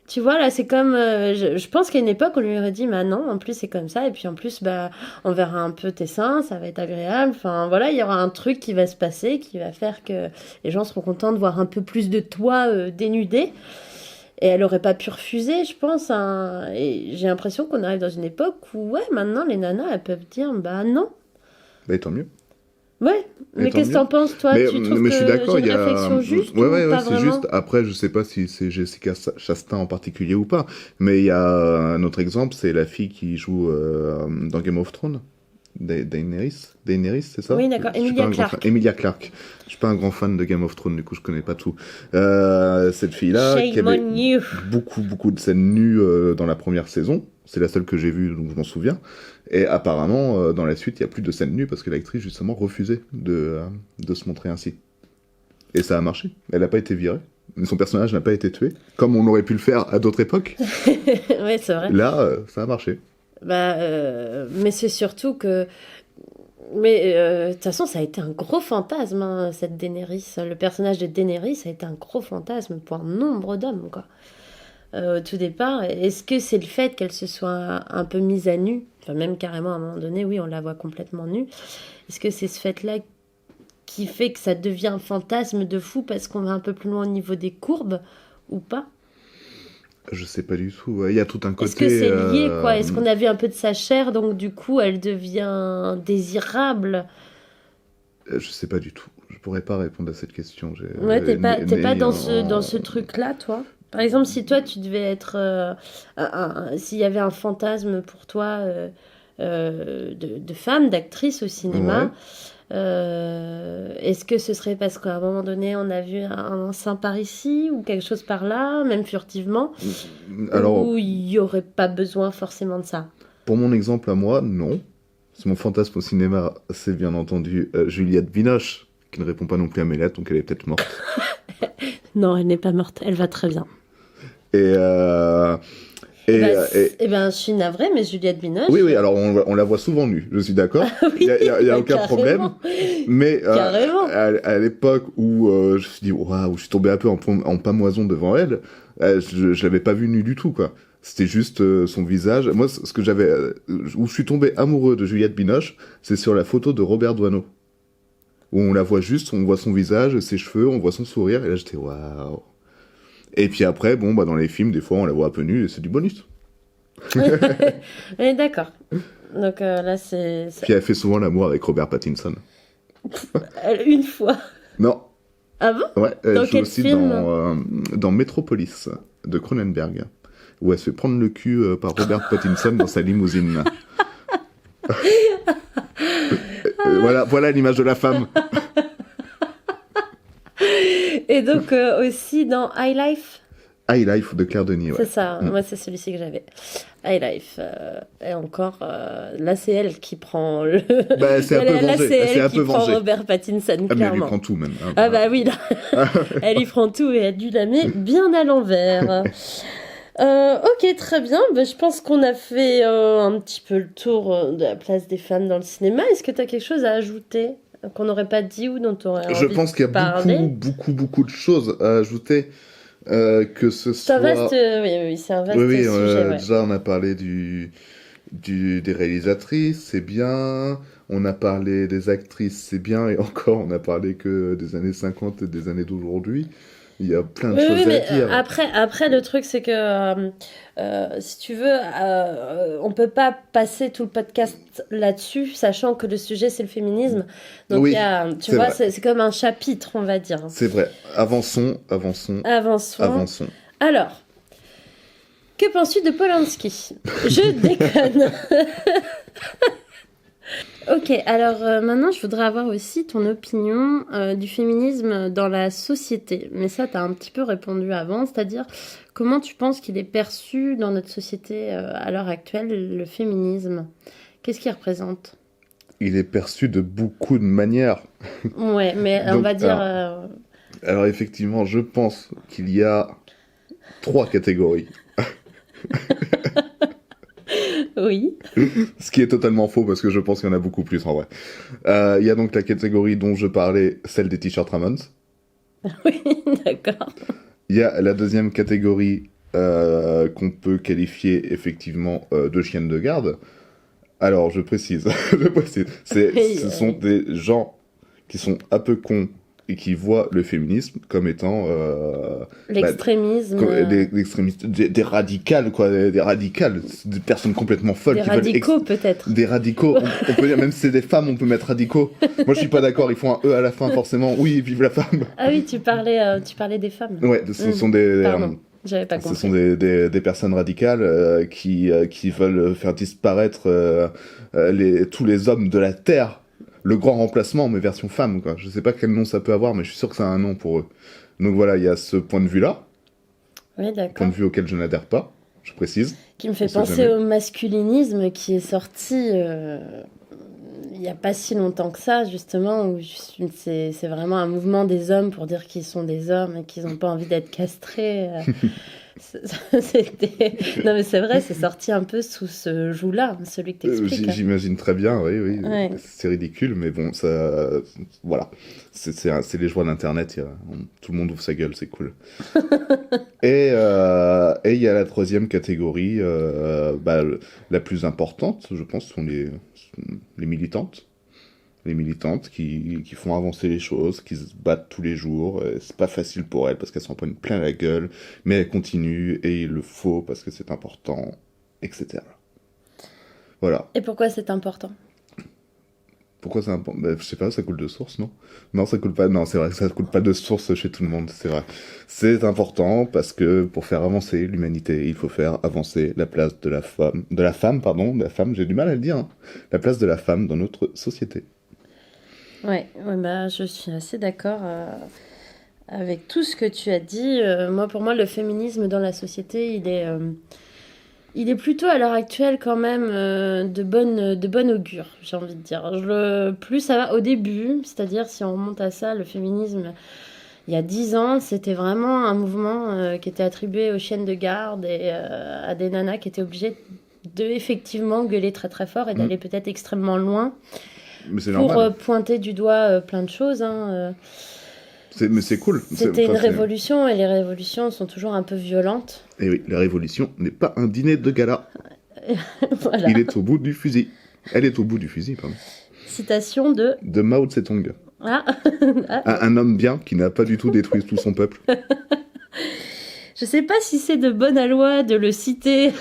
Tu vois, là, c'est comme... je pense qu'à une époque, on lui aurait dit, bah non, en plus, c'est comme ça. Et puis, en plus, bah, on verra un peu tes seins, ça va être agréable. Enfin, voilà, il y aura un truc qui va se passer, qui va faire que les gens seront contents de voir un peu plus de toi dénudé. Et elle aurait pas pu refuser, je pense, hein. Et j'ai l'impression qu'on arrive dans une époque où, ouais, maintenant, les nanas, elles peuvent dire, bah non. Bah, tant mieux. Ouais, mais tant qu'est-ce que mieux. t'en penses, toi? Tu trouves Mais que je suis d'accord, j'ai il y une a... réflexion juste Ouais, ou ouais, ouais, pas c'est vraiment? juste. Après, je sais pas si c'est Jessica Chastain en particulier ou pas, mais il y a un autre exemple, c'est la fille qui joue dans Game of Thrones. Daenerys, c'est ça? Oui, d'accord. Je suis pas Emilia un grand fan. Clarke. Emilia Clarke. Je suis pas un grand fan de Game of Thrones, du coup je connais pas tout. Cette fille-là, qui Shame avait on you. beaucoup de scènes nues dans la première saison. C'est la seule que j'ai vue, donc je m'en souviens. Et apparemment, dans la suite, il y a plus de scènes nues parce que l'actrice justement refusait de se montrer ainsi. Et ça a marché. Elle n'a pas été virée. Son personnage n'a pas été tué, comme on aurait pu le faire à d'autres époques. Oui, c'est vrai. Là, ça a marché. Mais c'est surtout que... Mais de toute façon, ça a été un gros fantasme, hein, cette Daenerys. Le personnage de Daenerys a été un gros fantasme pour un nombre d'hommes, quoi. Au tout départ, est-ce que c'est le fait qu'elle se soit un peu mise à nu, enfin même carrément à un moment donné, oui, on la voit complètement nue. Est-ce que c'est ce fait-là qui fait que ça devient un fantasme de fou parce qu'on va un peu plus loin au niveau des courbes ou pas? Je sais pas du tout. Ouais, il y a tout un côté. Est-ce que c'est lié, quoi? Est-ce qu'on a vu un peu de sa chair, donc du coup, elle devient désirable? Je sais pas du tout. Je pourrais pas répondre à cette question. Ouais, t'es pas dans en- ce truc-là, toi? Par exemple, si toi, tu devais être... s'il y avait un fantasme pour toi de femme, d'actrice au Ouais. cinéma, est-ce que ce serait parce qu'à un moment donné, on a vu un sein par ici ou quelque chose par là, même furtivement, Alors, ou il n'y aurait pas besoin forcément de ça? pour mon exemple à moi, non. C'est mon fantasme au cinéma, c'est bien entendu Juliette Binoche, qui ne répond pas non plus à mes lettres, donc elle est peut-être morte. Non, elle n'est pas morte, elle va très bien. Et, Eh ben, je suis navrée, mais Juliette Binoche... oui, alors on la voit souvent nue, je suis d'accord. Oui, Il y a aucun problème. carrément. Mais Carrément. à l'époque où je me suis dit, waouh, je suis tombé un peu en pâmoison devant elle, je l'avais pas vue nue du tout, quoi. C'était juste son visage. Moi, ce que j'avais, où je suis tombé amoureux de Juliette Binoche, c'est sur la photo de Robert Doisneau. Où on la voit juste, on voit son visage, ses cheveux, on voit son sourire, et là j'étais waouh. Et puis après, bon, bah dans les films, des fois on la voit un peu nue, et c'est du bonus. Oui, d'accord. Donc là, c'est... Puis elle fait souvent l'amour avec Robert Pattinson. Une fois. Non, Ah bon? ouais, elle Dans joue quel aussi film? dans Metropolis de Cronenberg, où elle se fait prendre le cul par Robert Pattinson dans sa limousine. Voilà l'image de la femme. Et donc aussi dans High Life? High Life de Claire Denis, ouais. C'est ça, moi c'est celui-ci que j'avais. High Life. Et encore, là c'est elle qui prend le... Bah, c'est un peu Là vengé. c'est C'est elle un qui peu prend vengé. Robert Pattinson, Ah, mais elle lui clairement. prend tout même. Hein. Ah bah oui, là, elle y prend tout et elle dû la met bien à l'envers. Ok, très bien. Bah, je pense qu'on a fait un petit peu le tour de la place des femmes dans le cinéma. Est-ce que tu as quelque chose à ajouter qu'on n'aurait pas dit ou dont tu aurais envie Je pense qu'il y de a parler? beaucoup de choses à ajouter. Que ce C'est un soit... vaste, oui, c'est un vaste Oui, sujet, ouais. déjà on a parlé des réalisatrices, c'est bien. On a parlé des actrices, c'est bien. Et encore, on a parlé que des années 50 et des années d'aujourd'hui. Il y a plein de Oui, choses oui, à mais dire. après, le truc, c'est que si tu veux, on peut pas passer tout le podcast là-dessus, sachant que le sujet, c'est le féminisme. Donc, Oui, il y a, tu c'est vois, vrai. c'est comme un chapitre, on va dire. C'est vrai. Avançons. Avançons. Alors, que penses-tu de Polanski? Je déconne. Ok, alors maintenant je voudrais avoir aussi ton opinion du féminisme dans la société. Mais ça, tu as un petit peu répondu avant, c'est-à-dire comment tu penses qu'il est perçu dans notre société à l'heure actuelle, le féminisme? Qu'est-ce qu'il représente? Il est perçu de beaucoup de manières. Ouais, mais on Donc, va dire... Alors effectivement, je pense qu'il y a 3 catégories. Oui. Ce qui est totalement faux parce que je pense qu'il y en a beaucoup plus en vrai. Il y a donc la catégorie dont je parlais, celle des t-shirts Ramones. Oui, d'accord. Il y a la deuxième catégorie qu'on peut qualifier effectivement de chiennes de garde. Alors je précise, ce sont des gens qui sont un peu cons et qui voient le féminisme comme étant l'extrémisme, des extrémistes, des radicales, quoi, des radicales, des personnes complètement folles. Des radicaux, peut-être. Des radicaux, on peut dire, même si c'est des femmes, on peut mettre radicaux. Moi, je suis pas d'accord, ils font un E à la fin, forcément. Oui, vive la femme. Ah oui, tu parlais des femmes. Ouais, ce sont des... Pardon, j'avais pas compris. Ce sont des personnes radicales qui veulent faire disparaître tous les hommes de la Terre. Le grand remplacement, mais version femme, quoi. Je sais pas quel nom ça peut avoir, mais je suis sûr que ça a un nom pour eux. Donc voilà, il y a ce point de vue-là. Oui, d'accord. Point de vue auquel je n'adhère pas, je précise. Qui me fait penser au masculinisme qui est sorti il n'y a pas si longtemps que ça, justement, où c'est vraiment un mouvement des hommes pour dire qu'ils sont des hommes et qu'ils n'ont pas envie d'être castrés. Non mais c'est vrai, c'est sorti un peu sous ce joug-là, celui que t'expliques. J'imagine très bien, oui. Ouais. C'est ridicule, mais bon, ça, voilà. C'est les joies d'Internet, tout le monde ouvre sa gueule, c'est cool. Et il y a la troisième catégorie, la plus importante, je pense, sont les militantes. Les militantes qui font avancer les choses, qui se battent tous les jours. C'est pas facile pour elles parce qu'elles s'en prennent plein la gueule, mais elles continuent et il le faut parce que c'est important, etc. Voilà. Et pourquoi c'est important ? Pourquoi c'est important ? Je sais pas, ça coule de source, non ? Non, ça coule pas. Non, c'est vrai que ça coule pas de source chez tout le monde, c'est vrai. C'est important parce que pour faire avancer l'humanité, il faut faire avancer la place de la femme, j'ai du mal à le dire, hein. La place de la femme dans notre société. Ouais, bah, je suis assez d'accord avec tout ce que tu as dit. Pour moi, le féminisme dans la société, il est plutôt à l'heure actuelle quand même de bonne augure, j'ai envie de dire. Plus ça va au début, c'est-à-dire si on remonte à ça, le féminisme, il y a 10 ans, c'était vraiment un mouvement qui était attribué aux chiennes de garde et à des nanas qui étaient obligées de effectivement gueuler très très fort et d'aller peut-être extrêmement loin. Mais c'est pour normal. Pointer du doigt plein de choses. Mais c'est cool. C'était une révolution et les révolutions sont toujours un peu violentes. Et oui, la révolution n'est pas un dîner de gala. Voilà. Il est au bout du fusil. Elle est au bout du fusil, pardon. Citation de Mao Tse-tung. Ah. Un homme bien qui n'a pas du tout détruit tout son peuple. Je sais pas si c'est de bonne loi de le citer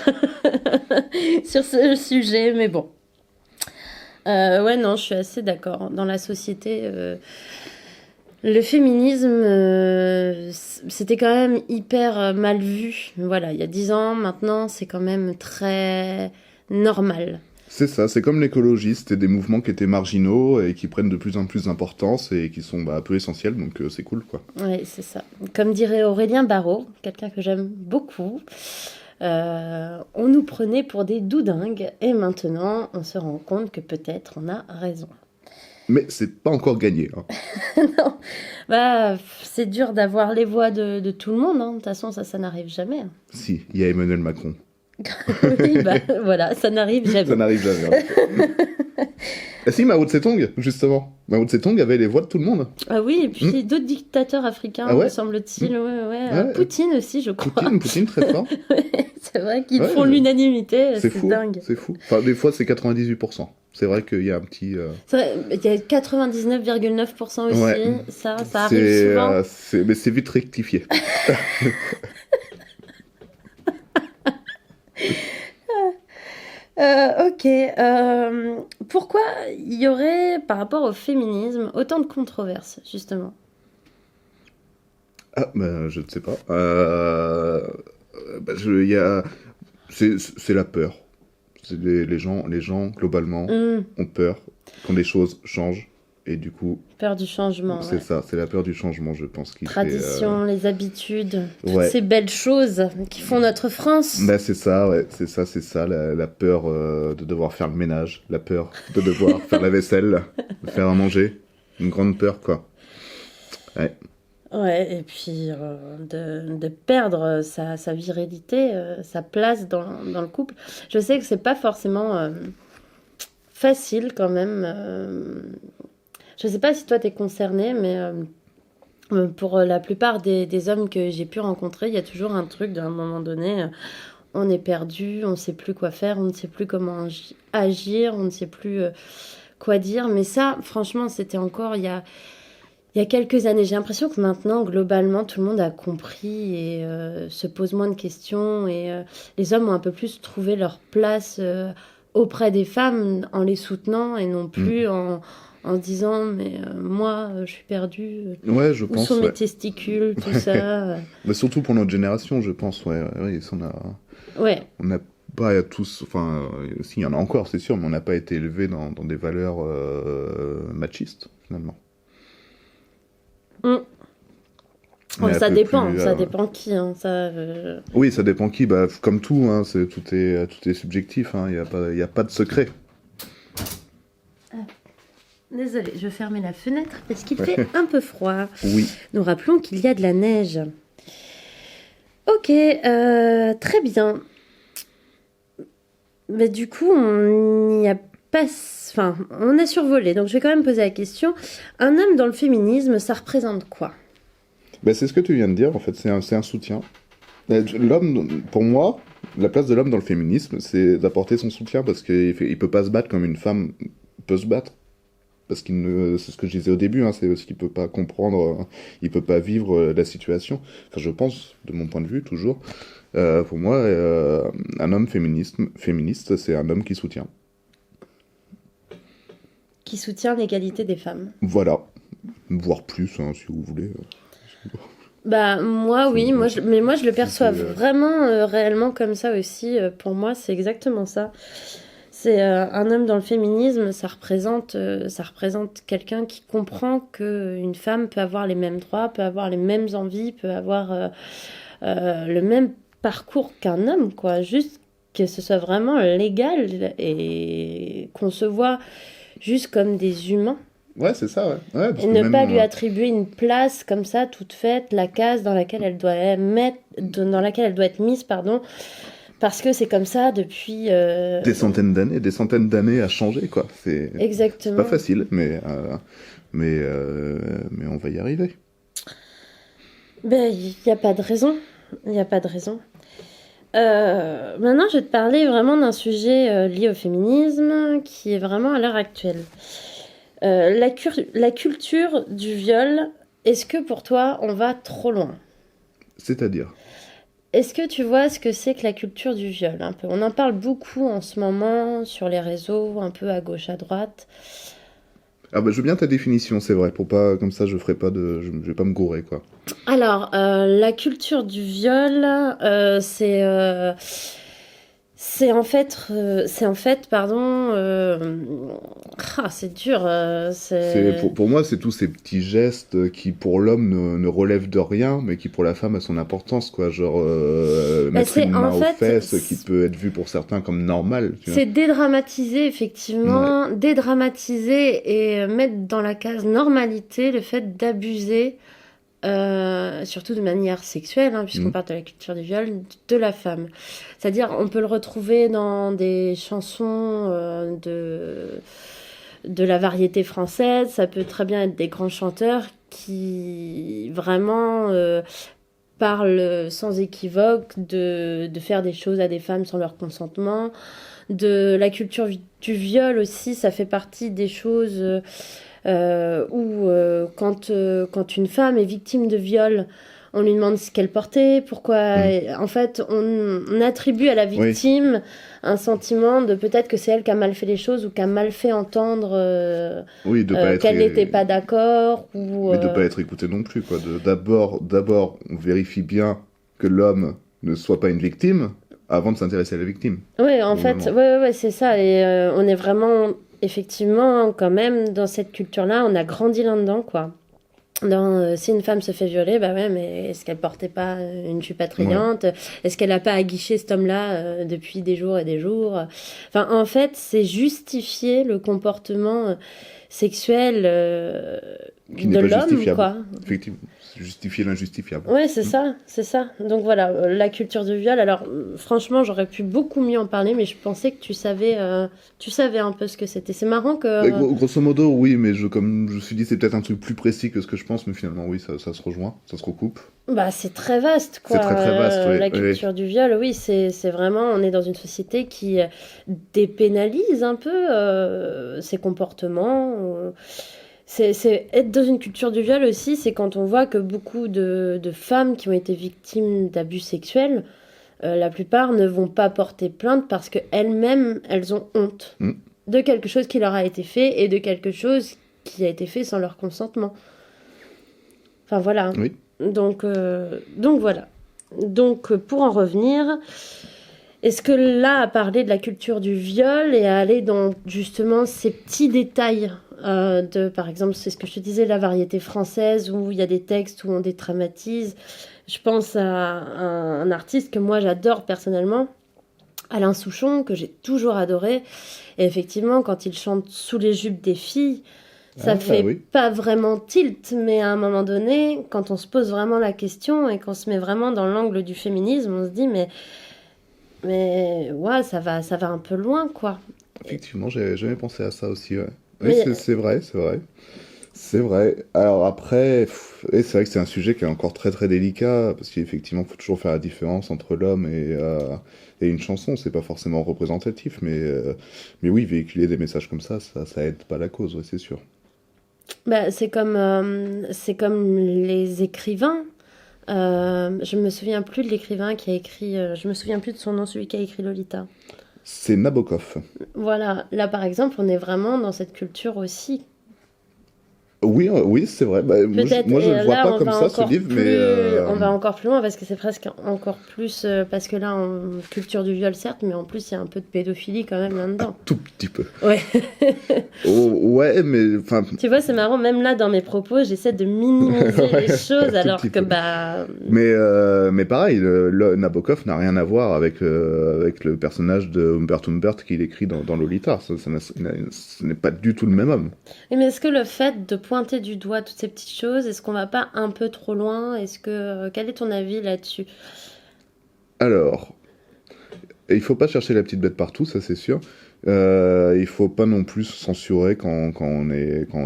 sur ce sujet, mais bon. Ouais, non, je suis assez d'accord. Dans la société, le féminisme, c'était quand même hyper mal vu. Voilà, il y a 10 ans, maintenant, c'est quand même très normal. C'est ça, c'est comme l'écologie, c'était des mouvements qui étaient marginaux et qui prennent de plus en plus d'importance et qui sont un peu essentiels, donc c'est cool, quoi. Ouais, c'est ça. Comme dirait Aurélien Barraud, quelqu'un que j'aime beaucoup... on nous prenait pour des doudingues et maintenant on se rend compte que peut-être on a raison. Mais c'est pas encore gagné. Hein. Non, bah, c'est dur d'avoir les voix de tout le monde. Hein. De toute façon, ça n'arrive jamais. Si, il y a Emmanuel Macron. Oui, bah voilà, ça n'arrive jamais. Ça n'arrive jamais. Et si, Mao Tse-tung, justement. Mao Tse-tung avait les voix de tout le monde. Ah oui, et puis d'autres dictateurs africains, me semble-t-il. Ouais. Poutine aussi, je crois. Poutine, très fort. C'est vrai qu'ils font l'unanimité, c'est fou, dingue. C'est fou. Enfin, des fois, c'est 98%. C'est vrai qu'il y a un petit... C'est vrai, il y a 99,9% aussi. Ça arrive souvent. Mais c'est vite rectifié. Ok. Pourquoi il y aurait, par rapport au féminisme, autant de controverses, justement ? Ah, je ne sais pas. C'est la peur. Les gens, globalement, ont peur quand les choses changent. Et du coup... Peur du changement, c'est ça, c'est la peur du changement, je pense. Tradition, les habitudes, toutes ces belles choses qui font notre France. Bah, c'est ça, la peur de devoir faire le ménage, la peur de devoir faire la vaisselle, de faire à manger. Une grande peur, quoi. Ouais. Ouais, et puis de perdre sa virilité, sa place dans le couple. Je sais que c'est pas forcément facile quand même. Je sais pas si toi t'es concerné, mais pour la plupart des hommes que j'ai pu rencontrer, il y a toujours un truc d'un moment donné, on est perdu, on ne sait plus quoi faire, on ne sait plus comment agir, on ne sait plus quoi dire. Mais ça, franchement, c'était encore il y a il y a quelques années. J'ai l'impression que maintenant, globalement, tout le monde a compris et se pose moins de questions. Et les hommes ont un peu plus trouvé leur place auprès des femmes en les soutenant et non plus en se disant, mais moi, je suis perdue. Ouais, je Où pense, sont mes ouais. testicules, tout ça. Mais surtout pour notre génération, je pense, ouais. Ouais, Ouais. on n'a pas tous, enfin, si, il y en a encore, c'est sûr, mais on n'a pas été élevé dans des valeurs machistes, finalement. Mm. On est un Ça peu dépend, plus, ça dépend qui. Hein, ça, Oui, ça dépend qui, bah, comme tout, hein, tout est subjectif, hein, il y a pas de secret. Désolée, je vais fermer la fenêtre parce qu'il fait un peu froid. Oui. Nous rappelons qu'il y a de la neige. Ok, très bien. Mais du coup, on n'y a pas... Enfin, on a survolé, donc je vais quand même poser la question. Un homme dans le féminisme, ça représente quoi? Bah, c'est ce que tu viens de dire, en fait, c'est un soutien. L'homme, pour moi, la place de l'homme dans le féminisme, c'est d'apporter son soutien parce il peut pas se battre comme une femme peut se battre. Parce c'est ce que je disais au début, hein, c'est parce qu'il peut pas comprendre, il peut pas vivre la situation. Enfin, je pense, de mon point de vue, toujours. Pour moi, un homme féministe, c'est un homme qui soutient. Qui soutient l'égalité des femmes. Voilà. Voire plus, hein, si vous voulez. Bah moi oui, mais moi je le perçois C'est, vraiment réellement comme ça aussi. Pour moi c'est exactement ça. C'est un homme dans le féminisme, ça représente quelqu'un qui comprend que une femme peut avoir les mêmes droits, peut avoir les mêmes envies, peut avoir le même parcours qu'un homme, quoi. Juste que ce soit vraiment légal et qu'on se voit juste comme des humains. Ouais, c'est ça, ouais. Ouais, parce Et que ne même, pas lui attribuer une place comme ça, toute faite, la case dans laquelle elle doit dans laquelle elle doit être mise, pardon, parce que c'est comme ça depuis... des centaines d'années à changer, quoi. C'est pas Exactement. facile, mais on va y arriver. Ben, il n'y a pas de raison. Il n'y a pas de raison. Maintenant, je vais te parler vraiment d'un sujet lié au féminisme qui est vraiment à l'heure actuelle. La culture du viol, est-ce que pour toi, on va trop loin? C'est-à-dire. Est-ce que tu vois ce que c'est que la culture du viol un peu? On en parle beaucoup en ce moment sur les réseaux, un peu à gauche, à droite. Ah bah, je veux bien ta définition, c'est vrai, pour pas, comme ça, je vais pas me gourer, quoi. Alors, la culture du viol, c'est en fait, pardon, c'est dur, Pour moi, c'est tous ces petits gestes qui, pour l'homme, ne relèvent de rien, mais qui, pour la femme, a son importance, quoi. Genre, mettre une main aux fesses, qui peut être vu pour certains comme normal, tu vois. C'est dédramatiser, effectivement, dédramatiser et mettre dans la case normalité le fait d'abuser, surtout de manière sexuelle, hein, puisqu'on parle de la culture du viol, de la femme. C'est-à-dire, on peut le retrouver dans des chansons de la variété française, ça peut très bien être des grands chanteurs qui vraiment parlent sans équivoque de faire des choses à des femmes sans leur consentement. De la culture du viol aussi, ça fait partie des choses où quand une femme est victime de viol, on lui demande ce qu'elle portait, pourquoi. En fait, on attribue à la victime un sentiment de peut-être que c'est elle qui a mal fait les choses ou qui a mal fait entendre qu'elle n'était pas d'accord. Mais de pas être écoutée non plus, quoi. D'abord, on vérifie bien que l'homme ne soit pas une victime avant de s'intéresser à la victime. Oui, en fait, ouais, c'est ça. Et on est vraiment, effectivement, quand même, dans cette culture-là, on a grandi là-dedans, quoi. Si une femme se fait violer, bah ouais, mais est-ce qu'elle portait pas une jupe attrayante? Est-ce qu'elle a pas aguiché cet homme-là depuis des jours et des jours? Enfin, en fait, c'est justifier le comportement sexuel de l'homme, quoi. Effectivement, justifier l'injustifiable. Ouais, c'est ça. Donc voilà, la culture du viol. Alors, franchement, j'aurais pu beaucoup mieux en parler, mais je pensais que tu savais un peu ce que c'était. C'est marrant que... Grosso modo, oui, mais comme je me suis dit, c'est peut-être un truc plus précis que ce que je pense, mais finalement, oui, ça se rejoint, ça se recoupe. Bah, c'est très vaste, quoi. C'est très, très vaste, oui. La culture du viol, oui, c'est vraiment... On est dans une société qui dépénalise un peu ces comportements. c'est être dans une culture du viol aussi, c'est quand on voit que beaucoup de femmes qui ont été victimes d'abus sexuels, la plupart ne vont pas porter plainte parce qu'elles-mêmes, elles ont honte Mm. de quelque chose qui leur a été fait et de quelque chose qui a été fait sans leur consentement. Enfin voilà. Oui. Donc voilà. Donc pour en revenir, est-ce que là, à parler de la culture du viol et à aller dans justement ces petits détails par exemple, c'est ce que je te disais, la variété française, où il y a des textes où on dédramatise. Je pense à un artiste que moi j'adore personnellement, Alain Souchon, que j'ai toujours adoré. Et effectivement, quand il chante Sous les jupes des filles, ça fait oui. pas vraiment tilt, mais à un moment donné, quand on se pose vraiment la question et qu'on se met vraiment dans l'angle du féminisme, on se dit, mais ouais, ça va un peu loin, quoi. Effectivement, j'avais jamais pensé à ça aussi, ouais. Oui, Mais- c'est vrai, c'est vrai. C'est vrai. Alors après, et c'est vrai que c'est un sujet qui est encore très très délicat, parce qu'effectivement, il faut toujours faire la différence entre l'homme et une chanson. C'est pas forcément représentatif, mais oui, véhiculer des messages comme ça aide pas la cause, ouais, c'est sûr. Bah, c'est comme les écrivains. Je me souviens plus de l'écrivain qui a écrit. Je me souviens plus de son nom, celui qui a écrit Lolita. C'est Nabokov. Voilà, là par exemple, on est vraiment dans cette culture aussi. Oui, oui, c'est vrai. Bah, Peut-être, moi, je et le vois là, pas on comme va ça, ce encore livre, plus, mais on va encore plus loin parce que c'est presque encore plus, parce que là, culture du viol, certes, mais en plus, il y a un peu de pédophilie quand même un là-dedans. tout petit peu. Ouais. Oh, ouais, mais enfin, Tu vois, c'est marrant, même là, dans mes propos, j'essaie de minimiser Ouais, les choses tout alors petit que, peu. bah, Mais pareil, Nabokov n'a rien à voir avec le personnage de Humbert Humbert qu'il écrit dans Lolita. Ce n'est pas du tout le même homme. oui, mais est-ce que le fait de pointer du doigt toutes ces petites choses, est-ce qu'on va pas un peu trop loin? Quel est ton avis là-dessus? Alors, il faut pas chercher la petite bête partout, ça c'est sûr. Il faut pas non plus censurer quand on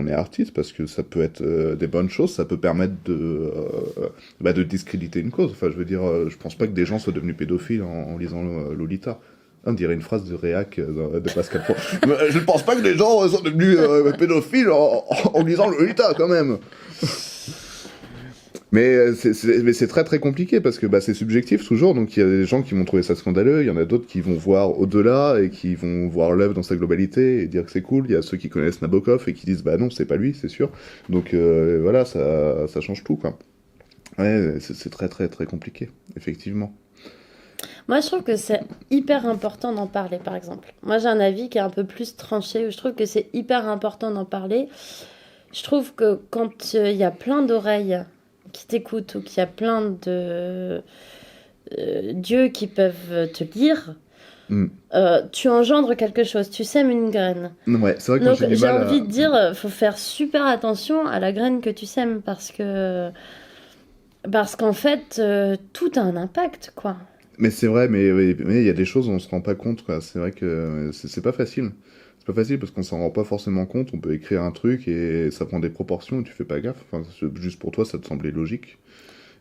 est artiste, parce que ça peut être des bonnes choses, ça peut permettre de discréditer une cause. Enfin, je veux dire, je pense pas que des gens soient devenus pédophiles en lisant Lolita. On dirait une phrase de réac de Pascal Pro. Mais je ne pense pas que les gens sont devenus pédophiles en lisant Lolita, quand même. Mais c'est très très compliqué parce que bah, c'est subjectif toujours, donc il y a des gens qui vont trouver ça scandaleux, il y en a d'autres qui vont voir au-delà et qui vont voir l'œuvre dans sa globalité et dire que c'est cool, il y a ceux qui connaissent Nabokov et qui disent bah non, c'est pas lui, c'est sûr. Donc voilà, ça change tout quoi. Ouais, c'est très très très compliqué, effectivement. Moi, je trouve que c'est hyper important d'en parler, par exemple. Moi, j'ai un avis qui est un peu plus tranché, où je trouve que c'est hyper important d'en parler. Je trouve que quand il y a plein d'oreilles qui t'écoutent ou qu'il y a plein de dieux qui peuvent te lire, Mm. tu engendres quelque chose, tu sèmes une graine. Ouais, c'est vrai que moi Donc j'ai du j'ai mal envie à... de dire, faut faire super attention à la graine que tu sèmes parce qu'en fait, tout a un impact, quoi. Mais c'est vrai, mais il y a des choses où on se rend pas compte, quoi. C'est vrai que c'est pas facile. C'est pas facile parce qu'on s'en rend pas forcément compte. On peut écrire un truc et ça prend des proportions et tu fais pas gaffe. Enfin, juste pour toi, ça te semblait logique.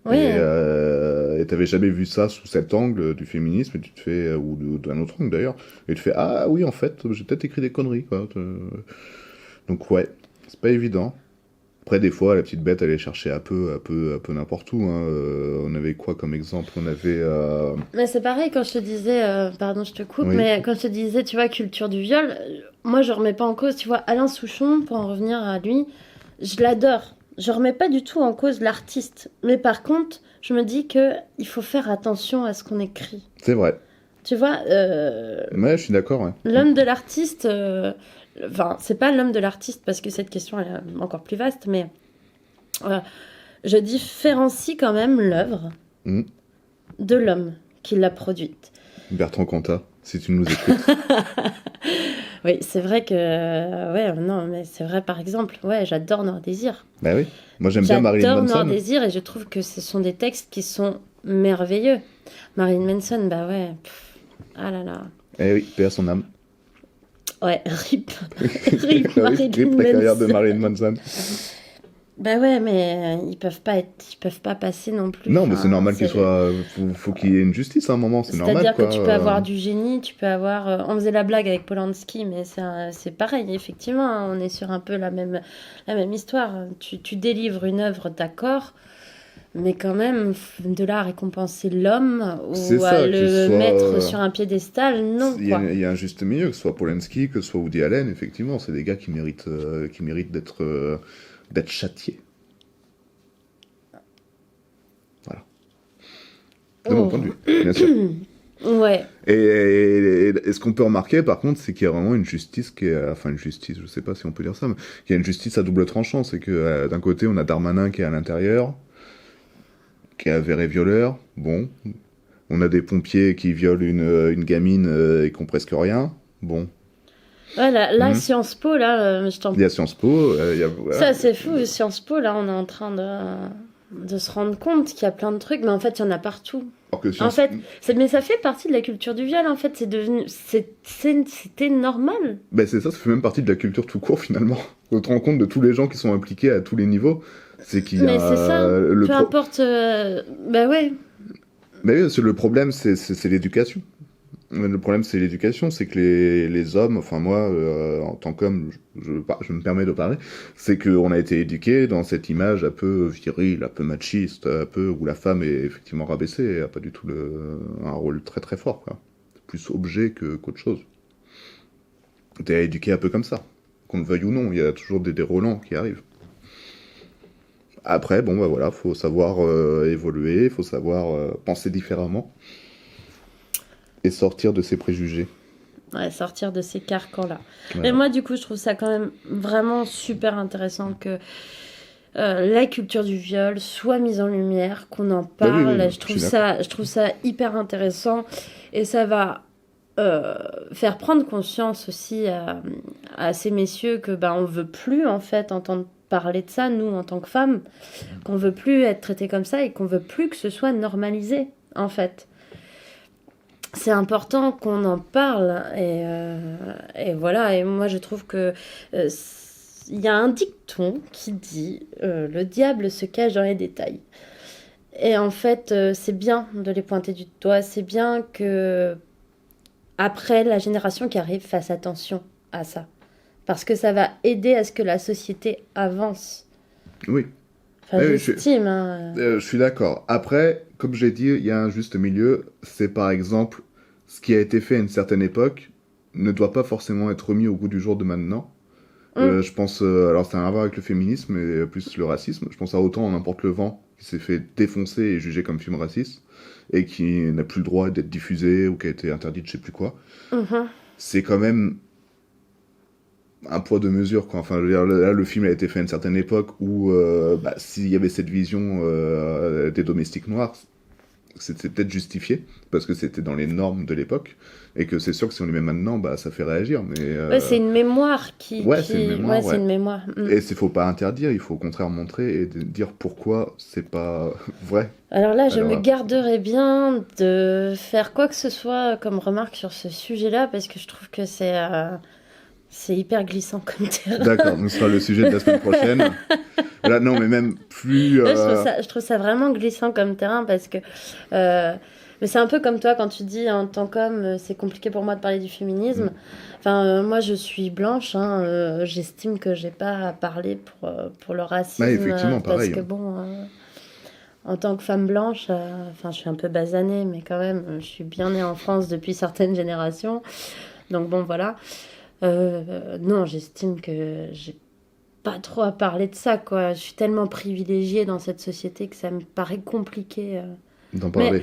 Oui, Et t'avais jamais vu ça sous cet angle du féminisme et tu te fais, ou d'un autre angle d'ailleurs, et tu fais ah oui en fait j'ai peut-être écrit des conneries quoi. Donc ouais, c'est pas évident. Après des fois la petite bête elle est chercher un peu n'importe où. Hein. On avait quoi comme exemple? On avait mais c'est pareil quand je te disais, pardon, je te coupe, oui. mais quand je te disais, tu vois, culture du viol, moi je remets pas en cause, tu vois, Alain Souchon, pour en revenir à lui, je l'adore. Je remets pas du tout en cause l'artiste, mais par contre, je me dis que il faut faire attention à ce qu'on écrit. C'est vrai. Tu vois, Ouais, je suis d'accord. Ouais. l'homme de l'artiste, enfin, c'est pas l'homme de l'artiste parce que cette question elle est encore plus vaste, mais je différencie quand même l'œuvre Mm. de l'homme qui l'a produite. Bertrand Cantat, si tu nous écoutes. Oui, c'est vrai que, ouais, non, mais c'est vrai par exemple, ouais, j'adore Noir Désir. Bah oui. Moi j'aime bien Marilyn J'adore Noir Manson. Désir et je trouve que ce sont des textes qui sont merveilleux. Marilyn Manson, bah ouais, ah là là. Eh oui, paix à son âme. Ouais, rip. Rip Oui, Marilyn rip la carrière de Manson. Marilyn Manson. Bah ouais, mais ils peuvent pas passer non plus. Non, mais c'est Enfin, normal qu'il soit. Faut qu'il y ait une justice à un moment, c'est normal, c'est-à-dire que quoi. tu peux avoir du génie, tu peux avoir. On faisait la blague avec Polanski, mais c'est pareil, effectivement, hein, on est sur un peu la même histoire. Tu délivres une œuvre, d'accord, mais quand même, de là à récompenser l'homme C'est ou à ça, que ce le soit. mettre sur un piédestal, non, quoi. Il y a un juste milieu, que ce soit Polanski, que ce soit Woody Allen, effectivement, c'est des gars qui méritent d'être châtiés. Voilà. De mon Oh. point de vue, bien sûr. Ouais. Et ce qu'on peut remarquer, par contre, c'est qu'il y a vraiment une justice qui est, enfin une justice, je sais pas si on peut dire ça, mais il y a une justice à double tranchant. C'est que d'un côté, on a Darmanin qui est à l'intérieur, qui est avéré violeur. Bon, on a des pompiers qui violent une gamine et qui ont presque rien. Bon, Ouais, là, Mhm. Sciences Po, là, je t'en. Il y a Sciences Po, voilà. Ça, c'est fou, Sciences Po, là, on est en train de se rendre compte qu'il y a plein de trucs, mais en fait, il y en a partout. Alors que En Sciences, fait, mais ça fait partie de la culture du viol, en fait, c'est devenu. C'était normal. ben c'est ça, ça fait même partie de la culture tout court finalement. On te rend compte de tous les gens qui sont impliqués à tous les niveaux. C'est qu'il y Mais c'est ça, a peu importe. Bah ouais. Mais oui, le problème, c'est l'éducation. Le problème, c'est l'éducation, c'est que les hommes, enfin moi, en tant qu'homme, je me permets de parler, c'est qu'on a été éduqué dans cette image un peu virile, un peu machiste, un peu où la femme est effectivement rabaissée et a pas du tout un rôle très très fort, quoi. Plus objet qu'autre chose. T'es éduqué un peu comme ça, qu'on le veuille ou non, il y a toujours des Roland qui arrivent. Après, bon bah voilà, faut savoir évoluer, faut savoir penser différemment et sortir de ses préjugés. Ouais, sortir de ces carcans-là. Voilà. Mais moi, du coup, je trouve ça quand même vraiment super intéressant que la culture du viol soit mise en lumière, qu'on en Bah oui, parle. oui, je suis Je trouve ça hyper intéressant et ça va faire prendre conscience aussi à ces messieurs que ben on veut plus en fait entendre parler de ça, nous en tant que femmes, qu'on veut plus être traités comme ça et qu'on veut plus que ce soit normalisé en fait. C'est important qu'on en parle et voilà. Et moi je trouve que il y a un dicton qui dit le diable se cache dans les détails. Et en fait, c'est bien de les pointer du doigt. C'est bien que après la génération qui arrive fasse attention à ça, parce que ça va aider à ce que la société avance. Oui. Enfin, Oui, j'estime. Hein. je suis d'accord. Après, comme j'ai dit, il y a un juste milieu. C'est par exemple ce qui a été fait à une certaine époque ne doit pas forcément être remis au goût du jour de maintenant. Je pense, alors ça n'a rien à voir avec le féminisme et plus le racisme. Je pense à Autant en emporte le vent, qui s'est fait défoncer et jugé comme film raciste, et qui n'a plus le droit d'être diffusé ou qui a été interdit de je sais plus quoi. Mhm. C'est quand même un poids de mesure, quoi. Enfin, je veux dire, là, le film a été fait à une certaine époque où, bah, s'il y avait cette vision des domestiques noirs, c'était peut-être justifié, parce que c'était dans les normes de l'époque, et que c'est sûr que si on les met maintenant, bah, ça fait réagir, mais... Ouais, c'est une mémoire Ouais, c'est une mémoire, c'est ouais. une mémoire. Et il faut pas interdire, il faut au contraire montrer et dire pourquoi c'est pas vrai. Alors là, je Alors me là. garderais bien de faire quoi que ce soit comme remarque sur ce sujet-là, parce que je trouve que c'est hyper glissant comme terrain. D'accord, donc ce sera le sujet de la semaine prochaine. Là, non, mais même plus... Ouais, je trouve ça vraiment glissant comme terrain parce que. Mais c'est un peu comme toi quand tu dis en tant qu'homme, c'est compliqué pour moi de parler du féminisme. Enfin, moi je suis blanche, hein, j'estime que j'ai pas à parler pour le racisme. Ouais, effectivement, Parce pareil. que bon, en tant que femme blanche, enfin je suis un peu basanée, mais quand même, je suis bien née en France depuis certaines générations. Donc bon, voilà. Non, j'estime que j'ai pas trop à parler de ça, quoi. Je suis tellement privilégiée dans cette société que ça me paraît compliqué. D'en Mais parler.